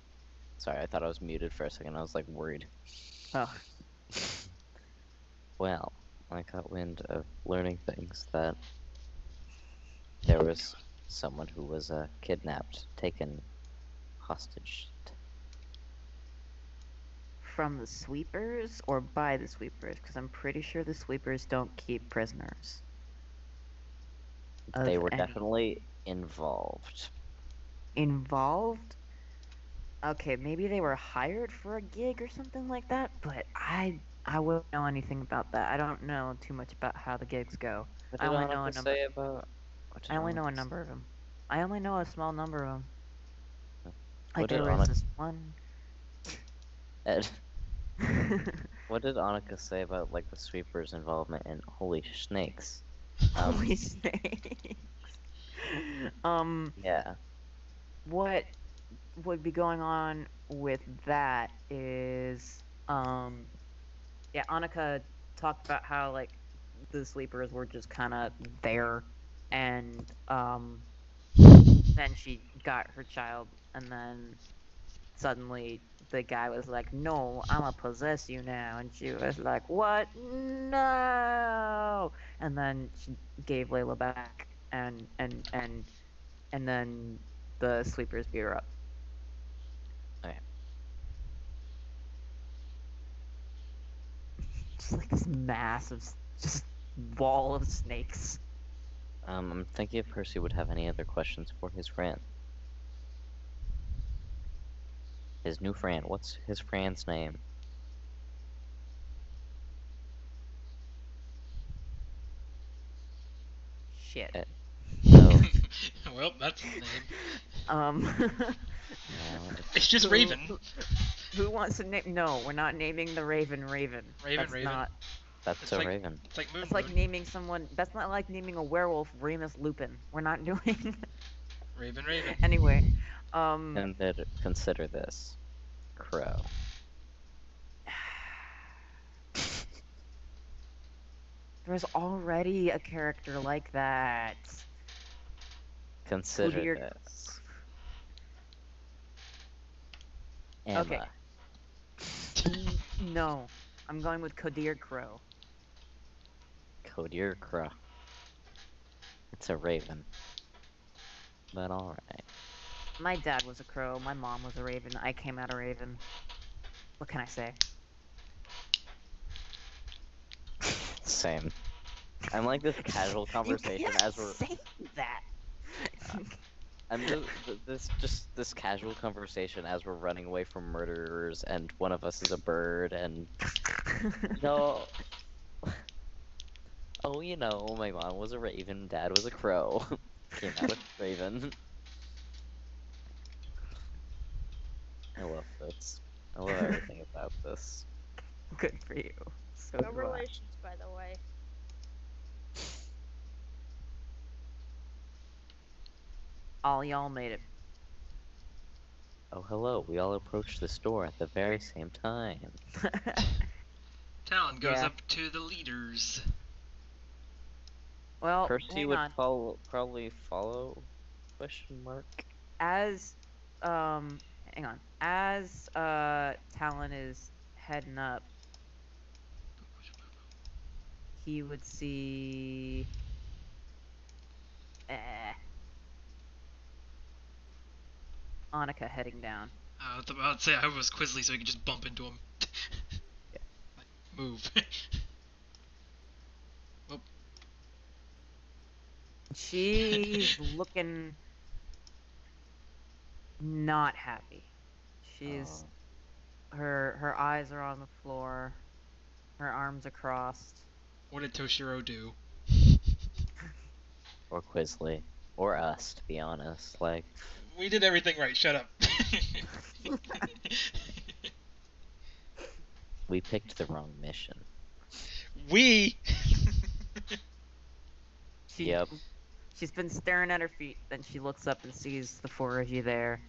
C: Sorry, I thought I was muted for a second. I was like worried.
D: Oh.
C: Well, I caught wind of learning things that there was someone who was kidnapped, taken hostage.
D: From the sweepers or by the sweepers? Because I'm pretty sure the sweepers don't keep prisoners.
C: They
D: Of
C: were
D: any-
C: definitely involved.
D: Involved? Okay, maybe they were hired for a gig or something like that, but I wouldn't know anything about that. I don't know too much about how the gigs go.
C: What
D: I
C: did
D: only know a
C: Annika
D: number.
C: say about? What did
D: I only know a
C: Annika
D: number of them. I only know a small number of them.
C: say?
D: Like
C: What did
D: there was
C: Annika?
D: this one.
C: Ed, what did Annika say about like the sweepers' involvement in holy snakes?
D: Holy snakes.
C: Yeah.
D: What would be going on with that is, yeah, Annika talked about how like the sleepers were just kind of there, and then she got her child, and then suddenly the guy was like, "No, I'ma possess you now," and she was like, "What? No!" And then she gave Layla back, and then the sleepers beat her up.
C: Okay.
D: Just like this massive, just wall of snakes.
C: I'm thinking if Percy would have any other questions for his friend. His new friend. What's his friend's name?
D: Shit.
C: No.
A: Well, that's the name.
C: No,
A: It's just
D: Who-
A: Raven.
D: Who wants to name? No, we're not naming the Raven.
A: Raven,
D: That's
A: Raven.
D: not.
C: that's
A: It's
C: a
A: like-
C: raven.
A: It's like Moon.
D: That's like naming someone. That's not like naming a werewolf Remus Lupin. We're not doing.
A: Raven, Raven.
D: Anyway,
C: Consider this. Crow.
D: there's already a character like that.
C: Consider
D: dear-
C: this. Emma.
D: Okay. No, I'm going with Kodir Crow.
C: Codier Crow. It's a raven. But alright.
D: My dad was a crow. My mom was a raven. I came out a raven. What can I say?
C: Same. I'm like this casual conversation
D: you can't
C: as we're.
D: say that.
C: I'm this casual conversation as we're running away from murderers, and one of us is a bird, and no. Oh, you know, my mom was a raven, dad was a crow. Came out a raven. I love this. I love everything about this.
D: Good for you. So
B: No
D: do I.
B: relations, by the way.
D: All y'all made it.
C: Oh, hello. We all approached this door at the very same time.
A: Talon goes
D: Yeah.
A: up to the leaders.
D: Well,
C: Percy
D: hang
C: would
D: on.
C: probably follow? Question mark.
D: As hang on. As Talon is heading up, he would see Annika heading down.
A: I was about to say I was Quizly so he could just bump into him. Like, move.
D: She's looking not happy. She's her eyes are on the floor. Her arms are crossed.
A: What did Toshiro do?
C: Or Quizly. Or us, to be honest. Like,
A: We did everything right, shut up.
C: we picked the wrong mission.
A: We!
D: She,
C: Yep.
D: She's been staring at her feet, then she looks up and sees the four of you there.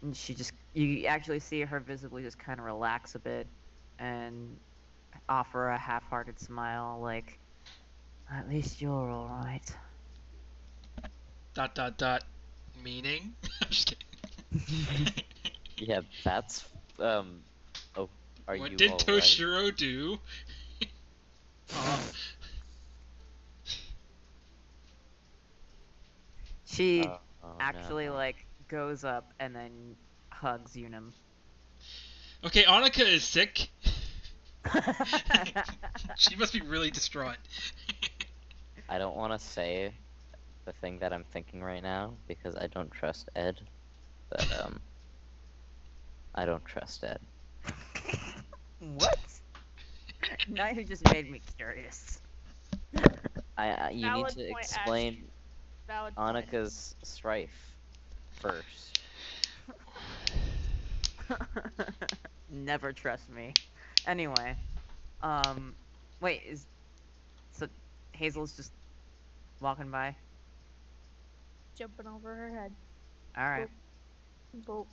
D: And you actually see her visibly just kind of relax a bit and offer a half-hearted smile, like, at least you're alright. ...
A: Meaning? I'm just kidding.
C: Yeah, that's, oh, are
A: What
C: you
A: did
C: alright?
A: Toshiro do?
D: She
C: Oh,
D: actually,
C: no.
D: like, goes up and then hugs Unum.
A: Okay, Annika is sick. She must be really distraught.
C: I don't want to say the thing that I'm thinking right now, because I don't trust Ed. But, I don't trust Ed.
D: What? Now you just made me curious.
C: You need
B: Valid
C: to
B: point,
C: explain
B: Valid point.
C: Annika's strife first.
D: Never trust me. Anyway, wait, so Hazel's just walking by?
B: Jumping over her head.
D: Alright.
B: Boop.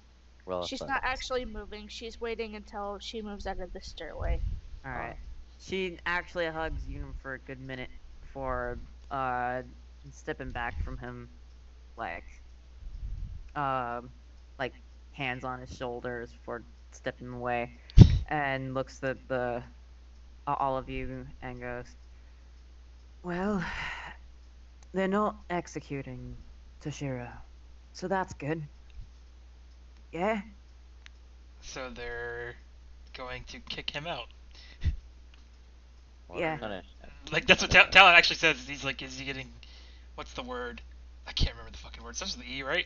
C: Well,
B: She's
C: athletics.
B: not actually moving. She's waiting until she moves out of the stairway.
D: Alright. She actually hugs you for a good minute before uh stepping back from him, like um like hands on his shoulders before stepping away, and looks at the all of you and goes, "Well, they're not executing Toshiro, so that's good. Yeah,
A: So they're going to kick him out.
C: Or
D: yeah."
C: punish him.
A: Like that's what Talon actually says. He's like, is he getting? What's the word? I can't remember the fucking word. It starts with the E, right?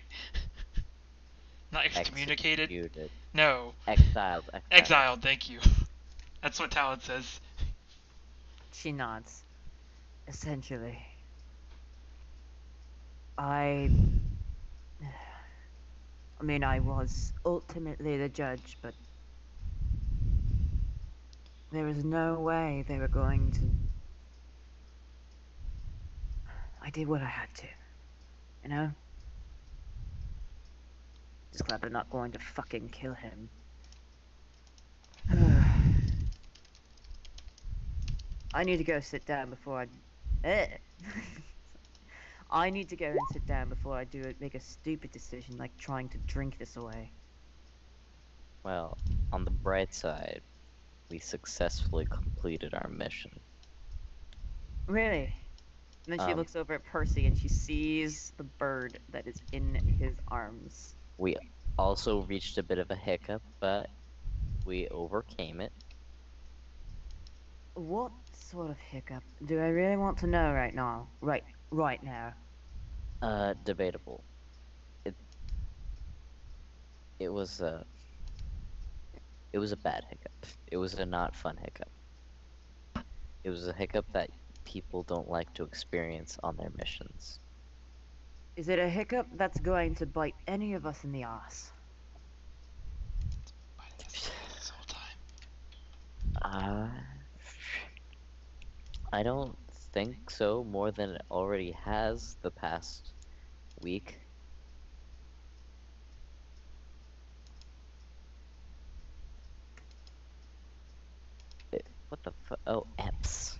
A: Not excommunicated.
C: Executed.
A: No,
C: Exiled.
A: exiled. Thank you. That's what Talon says.
D: She nods. Essentially, I. I mean, I was ultimately the judge, but there was no way they were going to. I did what I had to, you know? Just glad they're not going to fucking kill him. I need to go sit down before I. I need to go and sit down before I do it, make a stupid decision like trying to drink this away.
C: Well, on the bright side, we successfully completed our mission.
D: Really? And then she looks over at Percy and she sees the bird that is in his arms.
C: We also reached a bit of a hiccup, but we overcame it.
D: What sort of hiccup do I really want to know right now? Right now.
C: Debatable. It was a bad hiccup. It was a not fun hiccup. It was a hiccup that people don't like to experience on their missions.
D: Is it a hiccup that's going to bite any of us in the ass?
A: Biting his head this whole time.
C: I don't think so, more than it already has the past week. What the fuck? Oh, Eps.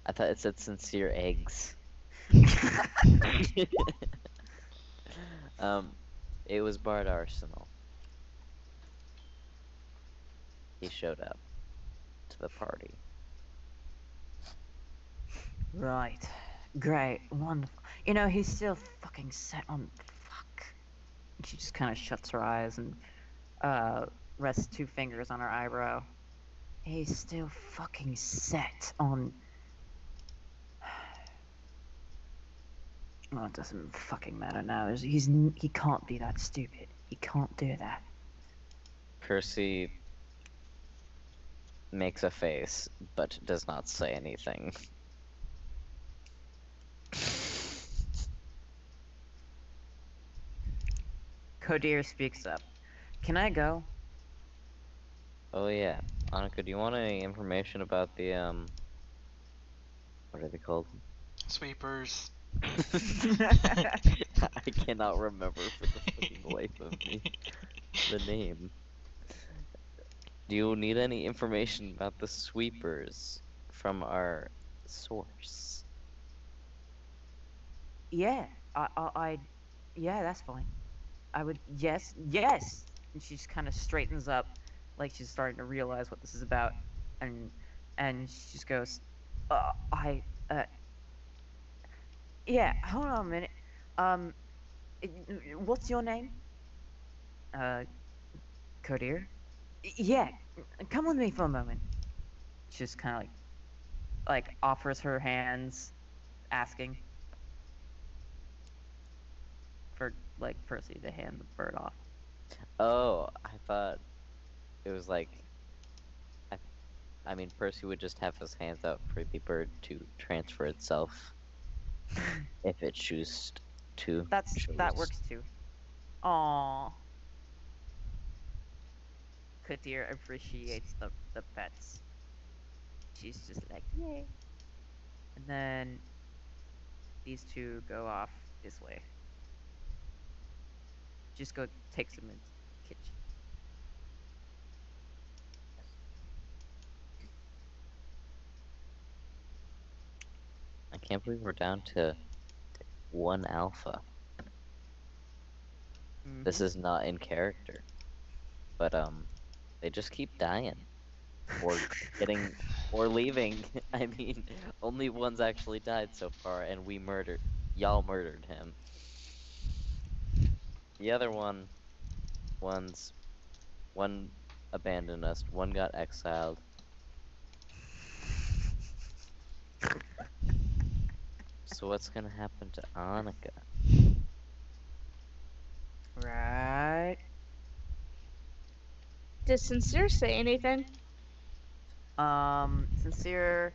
C: I thought it said sincere eggs. It was Bard Arsenal. He showed up to the party.
D: Right. Great. Wonderful. You know, he's still fucking set on. Fuck. She just kind of shuts her eyes and rests two fingers on her eyebrow. He's still fucking set on. Oh, it doesn't fucking matter now. He can't be that stupid. He can't do that.
C: Percy makes a face, but does not say anything.
D: Kodir speaks up. Can I go?
C: Oh yeah, Annika, do you want any information about the what are they called?
A: Sweepers.
C: I cannot remember for the fucking life of me the name. Do you need any information about the sweepers from our source?
D: Yeah, yeah, that's fine. I would, yes. And she just kind of straightens up, like she's starting to realize what this is about, and she just goes, uh, I, uh, yeah, hold on a minute. Um, what's your name? Uh, Kodir? Yeah, come with me for a moment. She just kind of like offers her hands, asking for like Percy to hand the bird off.
C: Oh, I thought it was like I mean Percy would just have his hands out for the bird to transfer itself if it chooses to.
D: That works too. Aww. Kadir appreciates the pets. She's just like, yay. And then these two go off this way. Just go take some into the kitchen.
C: can't believe we're down to 1 alpha. This is not in character. But, they just keep dying. Or getting, or leaving. I mean, only one's actually died so far, and y'all murdered him. The other one abandoned us, one got exiled. So what's gonna happen to Annika?
D: Right.
B: Did Sincere say anything?
D: Sincere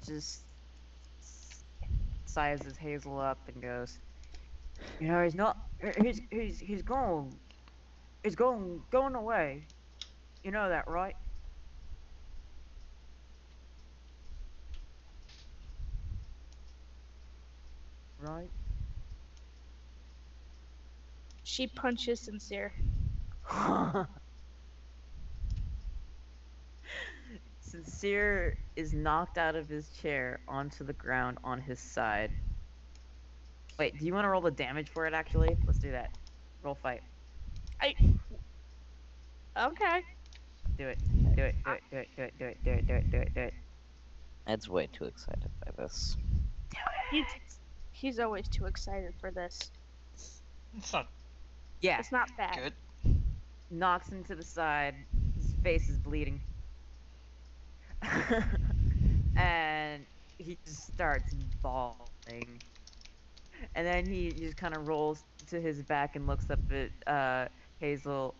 D: just sizes Hazel up and goes, you know, he's not, he's going away. You know that, right? Right?
B: She punches Sincere.
D: Sincere is knocked out of his chair onto the ground on his side. Wait, do you want to roll the damage for it, actually? Let's do that. Roll fight.
B: Okay.
D: Do it. Do it. Do it. Do it. Do it. Do it. Do it. Do it. Do it. Do it.
C: Ed's way too excited by this.
B: He's always too excited for this.
A: It's not
D: Yeah.
B: It's not bad.
A: good.
D: Knocks him to the side. His face is bleeding. And he just starts bawling. And then he just kind of rolls to his back and looks up at Hazel.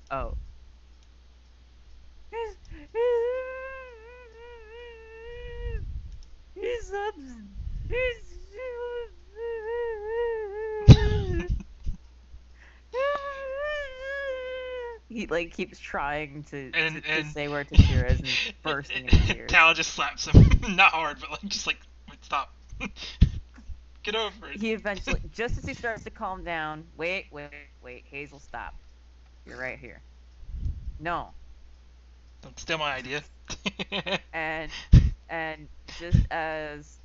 D: Oh. He's up. He like keeps trying to say where Tashira is and bursting into tears.
A: Cal just slaps him. Not hard, but like just like wait, stop. Get over it.
D: He eventually, just as he starts to calm down, wait, Hazel, stop. You're right here. No.
A: Don't steal my idea.
D: And just as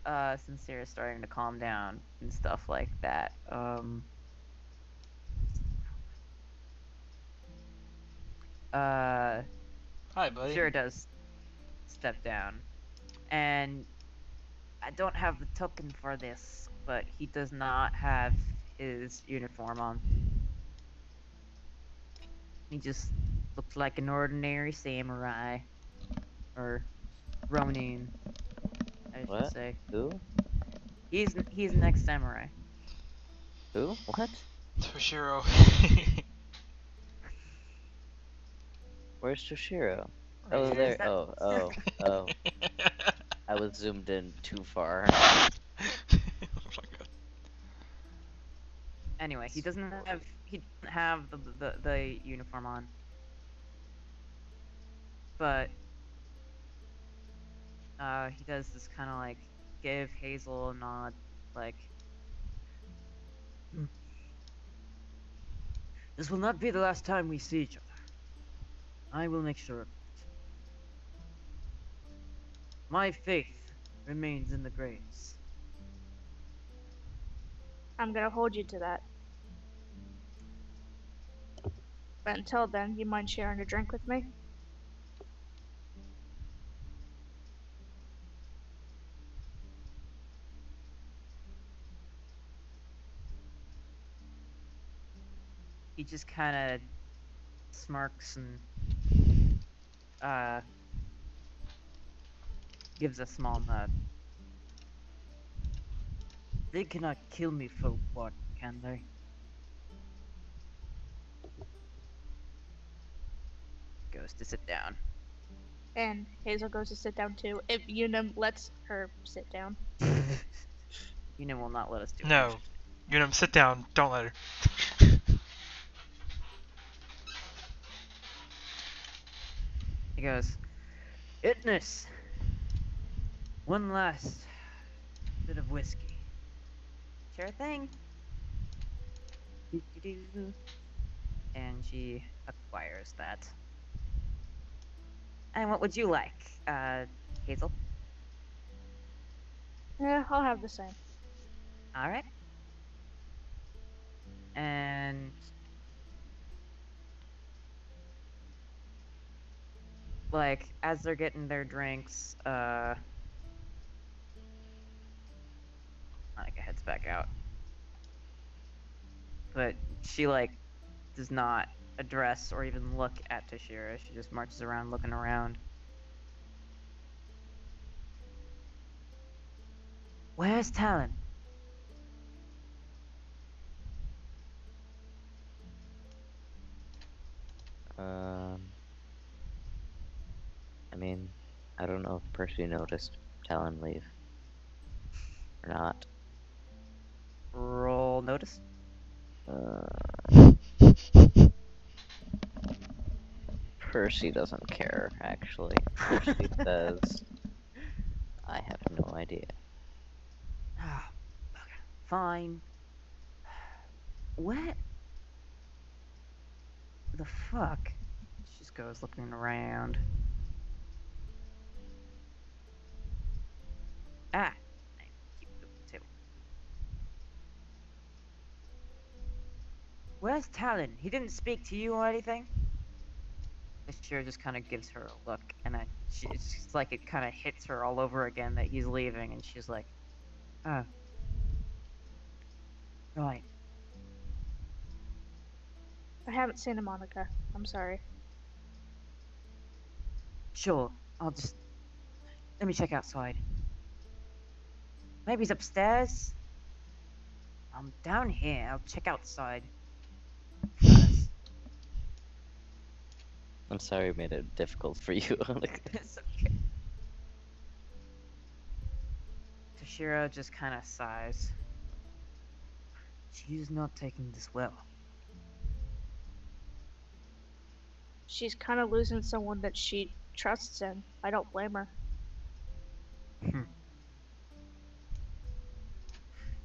D: Sincere is starting to calm down and stuff like that,
A: Hi, buddy.
D: Sure does step down. And I don't have the token for this, but he does not have his uniform on. He just looks like an ordinary samurai. Or Ronin, I should
C: What?
D: say.
C: Who?
D: He's an ex-samurai.
C: Who? What?
A: Toshiro.
C: Where's Toshiro?
A: Right
C: Oh,
A: here.
C: there. Oh. I was zoomed in too far.
A: Oh my god.
D: Anyway, he doesn't have the uniform on. But he does this kind of like give Hazel a nod, like, this will not be the last time we see each other. I will make sure of it. My faith remains in the graves.
B: I'm gonna hold you to that. But until then, you mind sharing a drink with me?
D: He just kind of smirks and gives a small nod. They cannot kill me for what, can they? Goes to sit down.
B: And Hazel goes to sit down too, if Unum lets her sit down.
D: Una will not let us do it.
A: No. Unum, sit down. Don't let her.
D: He goes, Itness! One last bit of whiskey. Sure thing. and she acquires that. And what would you like, Hazel?
B: Yeah, I'll have the same.
D: All right. And like as they're getting their drinks, Monica heads back out. But she like does not address or even look at Tashira. She just marches around looking around. Where's Talon?
C: I mean, I don't know if Percy noticed Talon leave or not.
D: Roll notice.
C: Percy doesn't care, actually. Percy says, I have no idea.
D: Ah, okay, fine. What the fuck? She just goes looking around. Ah, I keep it on the table. Where's Talon? He didn't speak to you or anything? Shira just kind of gives her a look, and then it's just like it kind of hits her all over again that he's leaving, and she's like, "Oh, right."
B: I haven't seen him, Monica. I'm sorry.
D: Sure, let me check outside. Maybe he's upstairs? I'm down here. I'll check outside first.
C: I'm sorry I made it difficult for you.
D: It's okay. Tashira just kind of sighs. She's not taking this well.
B: She's kind of losing someone that she trusts in. I don't blame her.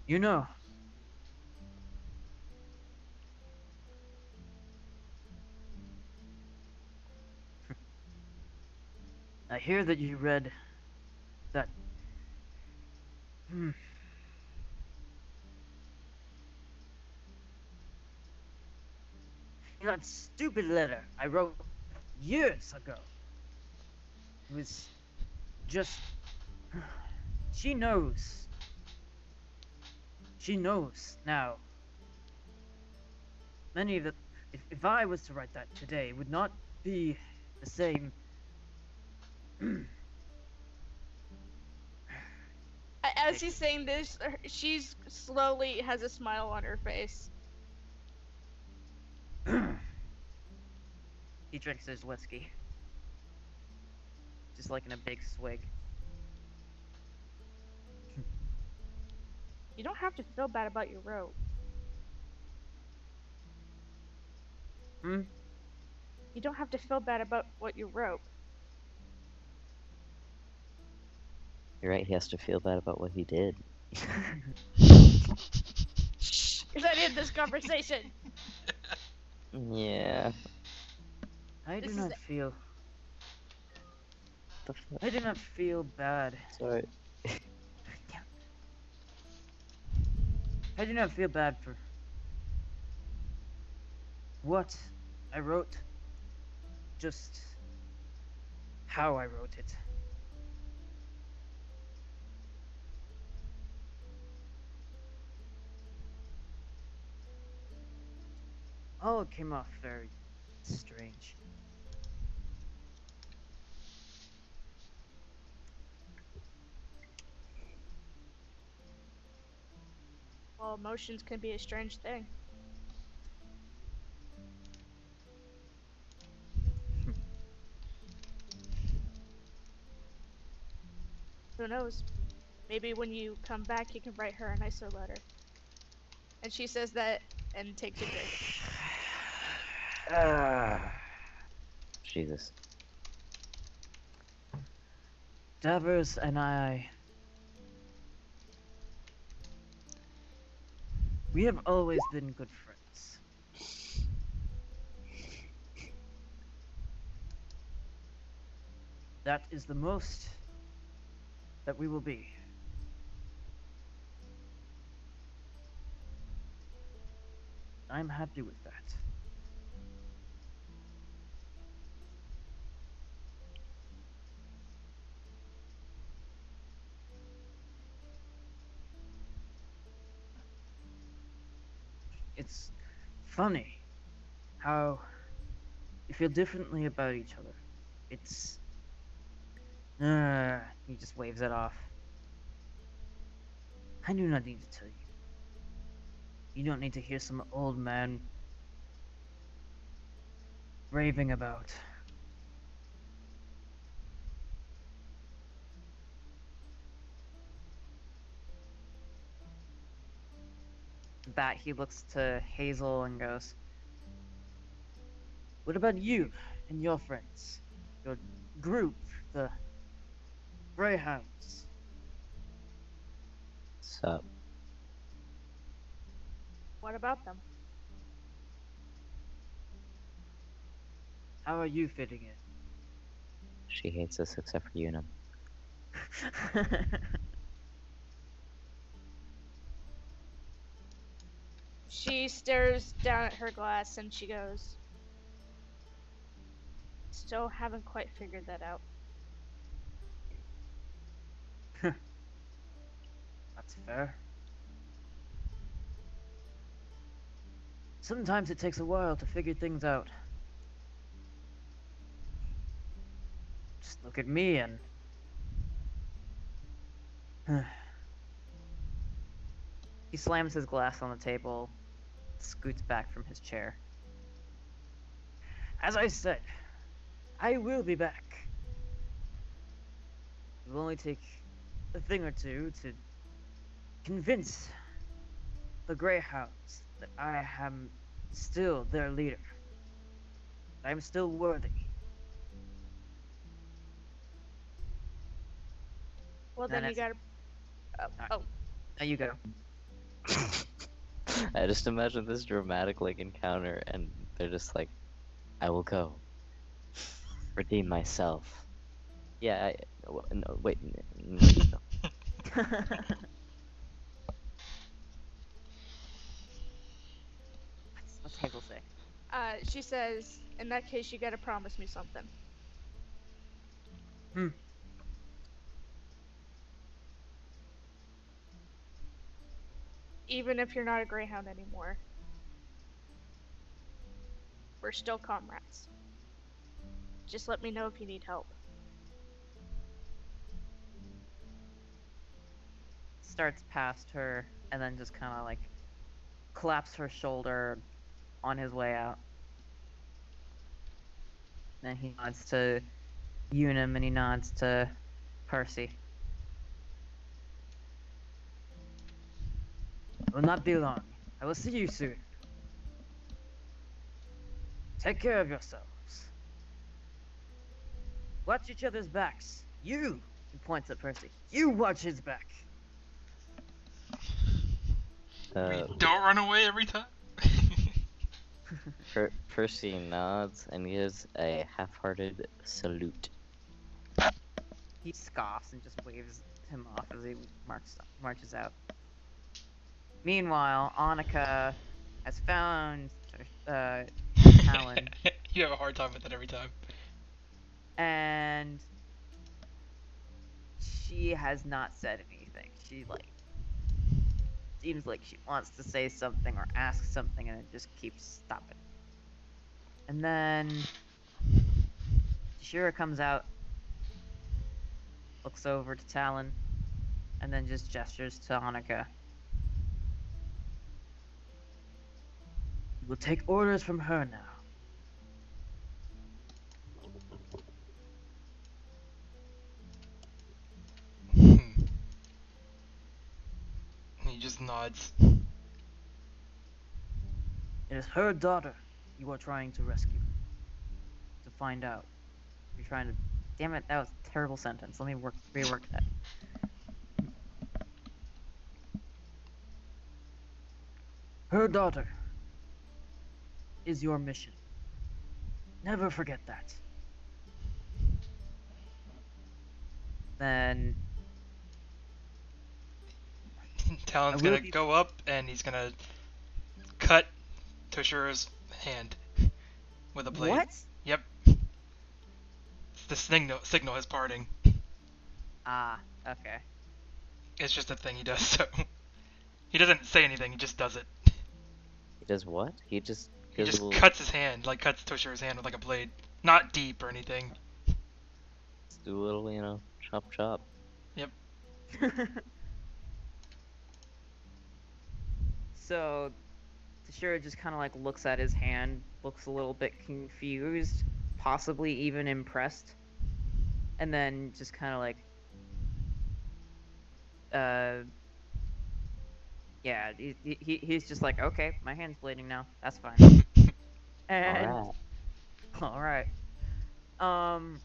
D: You know, I hear that you read that. That stupid letter I wrote years ago. It was just. She knows. She knows now. Many of the. If I was to write that today, it would not be the same.
B: As he's saying this, she's slowly has a smile on her face.
D: He drinks his whiskey. Just like in a big swig.
B: You don't have to feel bad about your rope. You don't have to feel bad about what you wrote.
C: You're right, he has to feel bad about what he did.
B: Shh! Is that in this conversation?
C: Yeah.
D: I do
B: This
D: not
B: is-
D: feel.
C: The fuck?
D: I do not feel bad.
C: Sorry.
D: I do not feel bad for what I wrote. Just how I wrote it. All came off very strange.
B: Well, emotions can be a strange thing. Who knows? Maybe when you come back, you can write her a nicer letter. And she says that and takes a drink.
C: Jesus.
D: Davers and I. We have always been good friends. that is the most that we will be. I'm happy with that. It's funny how you feel differently about each other. It's he just waves it off. I do not need to tell you. You don't need to hear some old man raving about. That he looks to Hazel and goes, what about you and your friends? Your group, the Greyhounds.
C: Sup?
B: What about them?
D: How are you fitting in?
C: She hates us except for Unum.
B: She stares down at her glass and she goes, still haven't quite figured that out.
D: That's fair. Sometimes it takes a while to figure things out. Just look at me and... He slams his glass on the table, scoots back from his chair. As I said, I will be back. It will only take a thing or two to convince the Greyhounds that I am still their leader. I am still worthy.
B: Well,
D: No,
B: then you gotta. Oh,
D: Now you go.
C: I just imagine this dramatic like encounter, and they're just like, "I will go, redeem myself." Yeah. No, wait. No, you go.
D: What's Hazel say?
B: she says, in that case, you gotta promise me something. Even if you're not a Greyhound anymore, we're still comrades. Just let me know if you need help.
D: Starts past her and then just kind of like claps her shoulder on his way out. Then he nods to Unum and he nods to Percy. Will not be long. I will see you soon. Take care of yourselves. Watch each other's backs. You! He points at Percy. You watch his back.
A: Wait, don't run away every time.
C: Percy nods and gives a half-hearted salute.
D: He scoffs and just waves him off as he marches out. Meanwhile, Annika has found Talon,
A: You have a hard time with that every time.
D: and she has not said anything. She seems like she wants to say something or ask something, and it just keeps stopping. And then Shira comes out, looks over to Talon, and then just gestures to Annika. We'll take orders from her now.
A: He just nods.
D: It is her daughter you are trying to rescue. To find out. You're trying to... Damn it, that was a terrible sentence. Let me rework that. Her daughter is your mission. Never forget that. Then
A: Talon's
D: I will
A: gonna
D: be-
A: go up and he's gonna cut Toshira's hand with a blade.
D: what?
A: Yep. The signal is parting.
D: Ah, okay.
A: It's just a thing he does, so. He doesn't say anything, he just does it.
C: He does what? He just
A: He
C: gives a
A: just
C: little,
A: cuts his hand, like cuts Toshira's hand with like a blade. Not deep or anything.
C: do a little, you know, chop chop.
A: Yep.
D: So Tashira just kind of like looks at his hand, looks a little bit confused, possibly even impressed, and then just kind of like, yeah, he's just like, okay, my hand's bleeding now. That's fine. And
C: Alright.
D: all right. Um.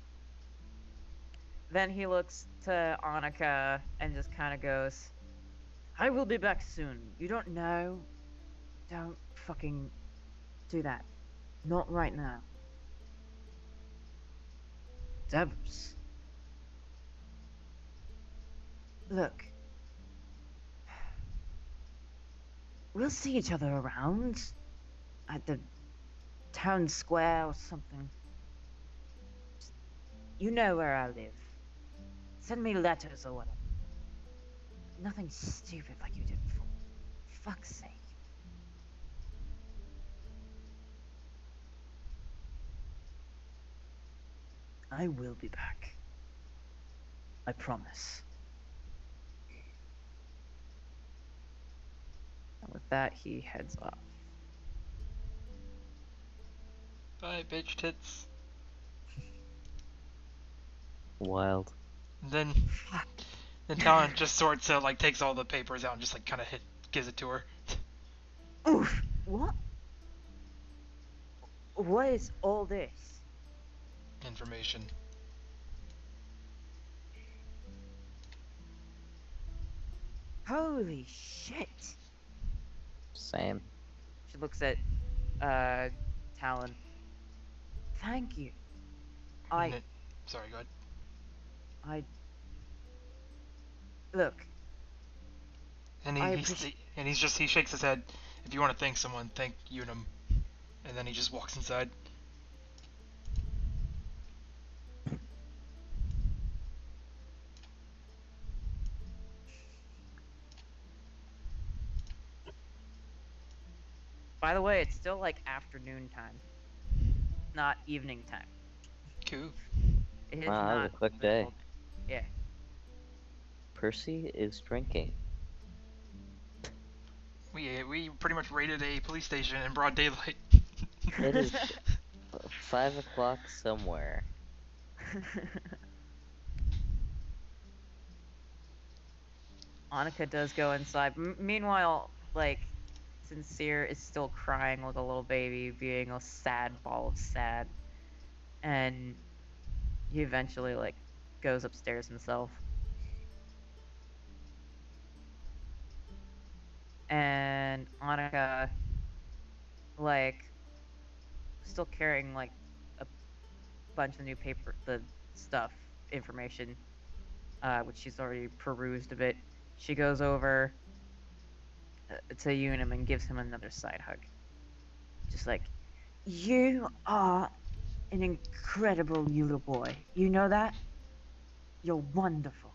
D: Then he looks to Annika and just kind of goes, "I will be back soon. You don't know. Don't fucking do that. Not right now." Debs. Look. We'll see each other around. At the town square or something. You know where I live. Send me letters or whatever. Nothing stupid like you did before. Fuck's sake. I will be back. I promise. And with that, he heads off.
A: Bye, bitch tits.
C: Wild.
A: And then Talon just sorts of like takes all the papers out and just like kind of gives it to her.
D: Oof! What? What is all this?
A: Information.
D: Holy shit!
C: Same.
D: She looks at, Talon. Thank you.
A: And sorry, go ahead.
D: Look,
A: And
D: I
A: he shakes his head. If you want to thank someone, thank Unum. And then he just walks inside.
D: by the way, it's still like afternoon time, not evening time.
A: Cool.
D: It is
C: Wow, that was
D: not
C: a quick
D: the
C: day.
D: middle- Yeah.
C: Percy is drinking.
A: We pretty much raided a police station in broad daylight.
C: It is 5 o'clock somewhere.
D: Annika does go inside. Meanwhile, like, Sincere is still crying like a little baby, being a sad ball of sad. And he eventually, like, goes upstairs himself. And Annika, like, still carrying, like, a bunch of new information, which she's already perused a bit. She goes over to Unum and gives him another side hug. Just like, you are an incredible little boy. You know that? You're wonderful.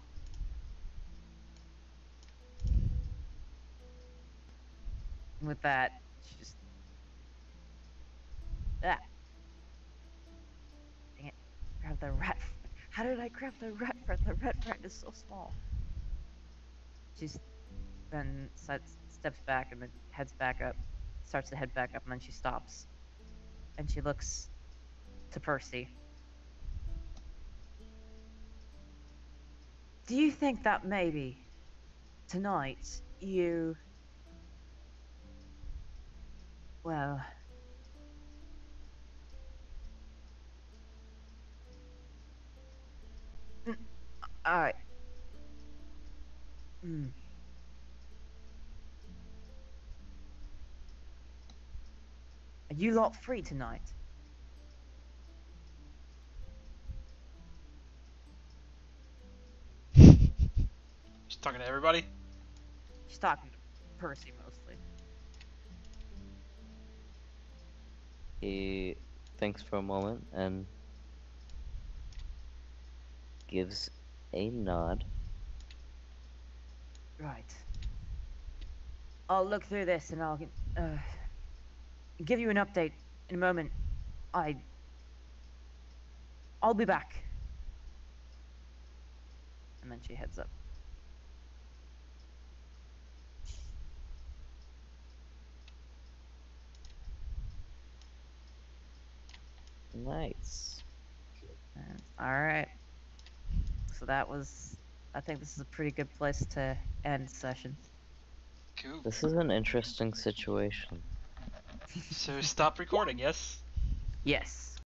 D: And with that, she just... Ah. Dang it. Grab the rat. How did I grab the rat friend? The rat friend is so small. She's then steps back and then heads back up. Starts to head back up and then she stops. And she looks to Percy. Do you think that maybe tonight you... Well... Alright. Are you lot free tonight?
A: Talking to everybody?
D: She's talking to Percy mostly.
C: He thinks for a moment and gives a nod.
D: Right. I'll look through this and I'll give you an update in a moment. I'll be back. And then she heads up.
C: Nice.
D: Alright. So that was... I think this is a pretty good place to end session.
A: Cool.
C: This is an interesting situation.
A: So stop recording, yes?
D: Yes.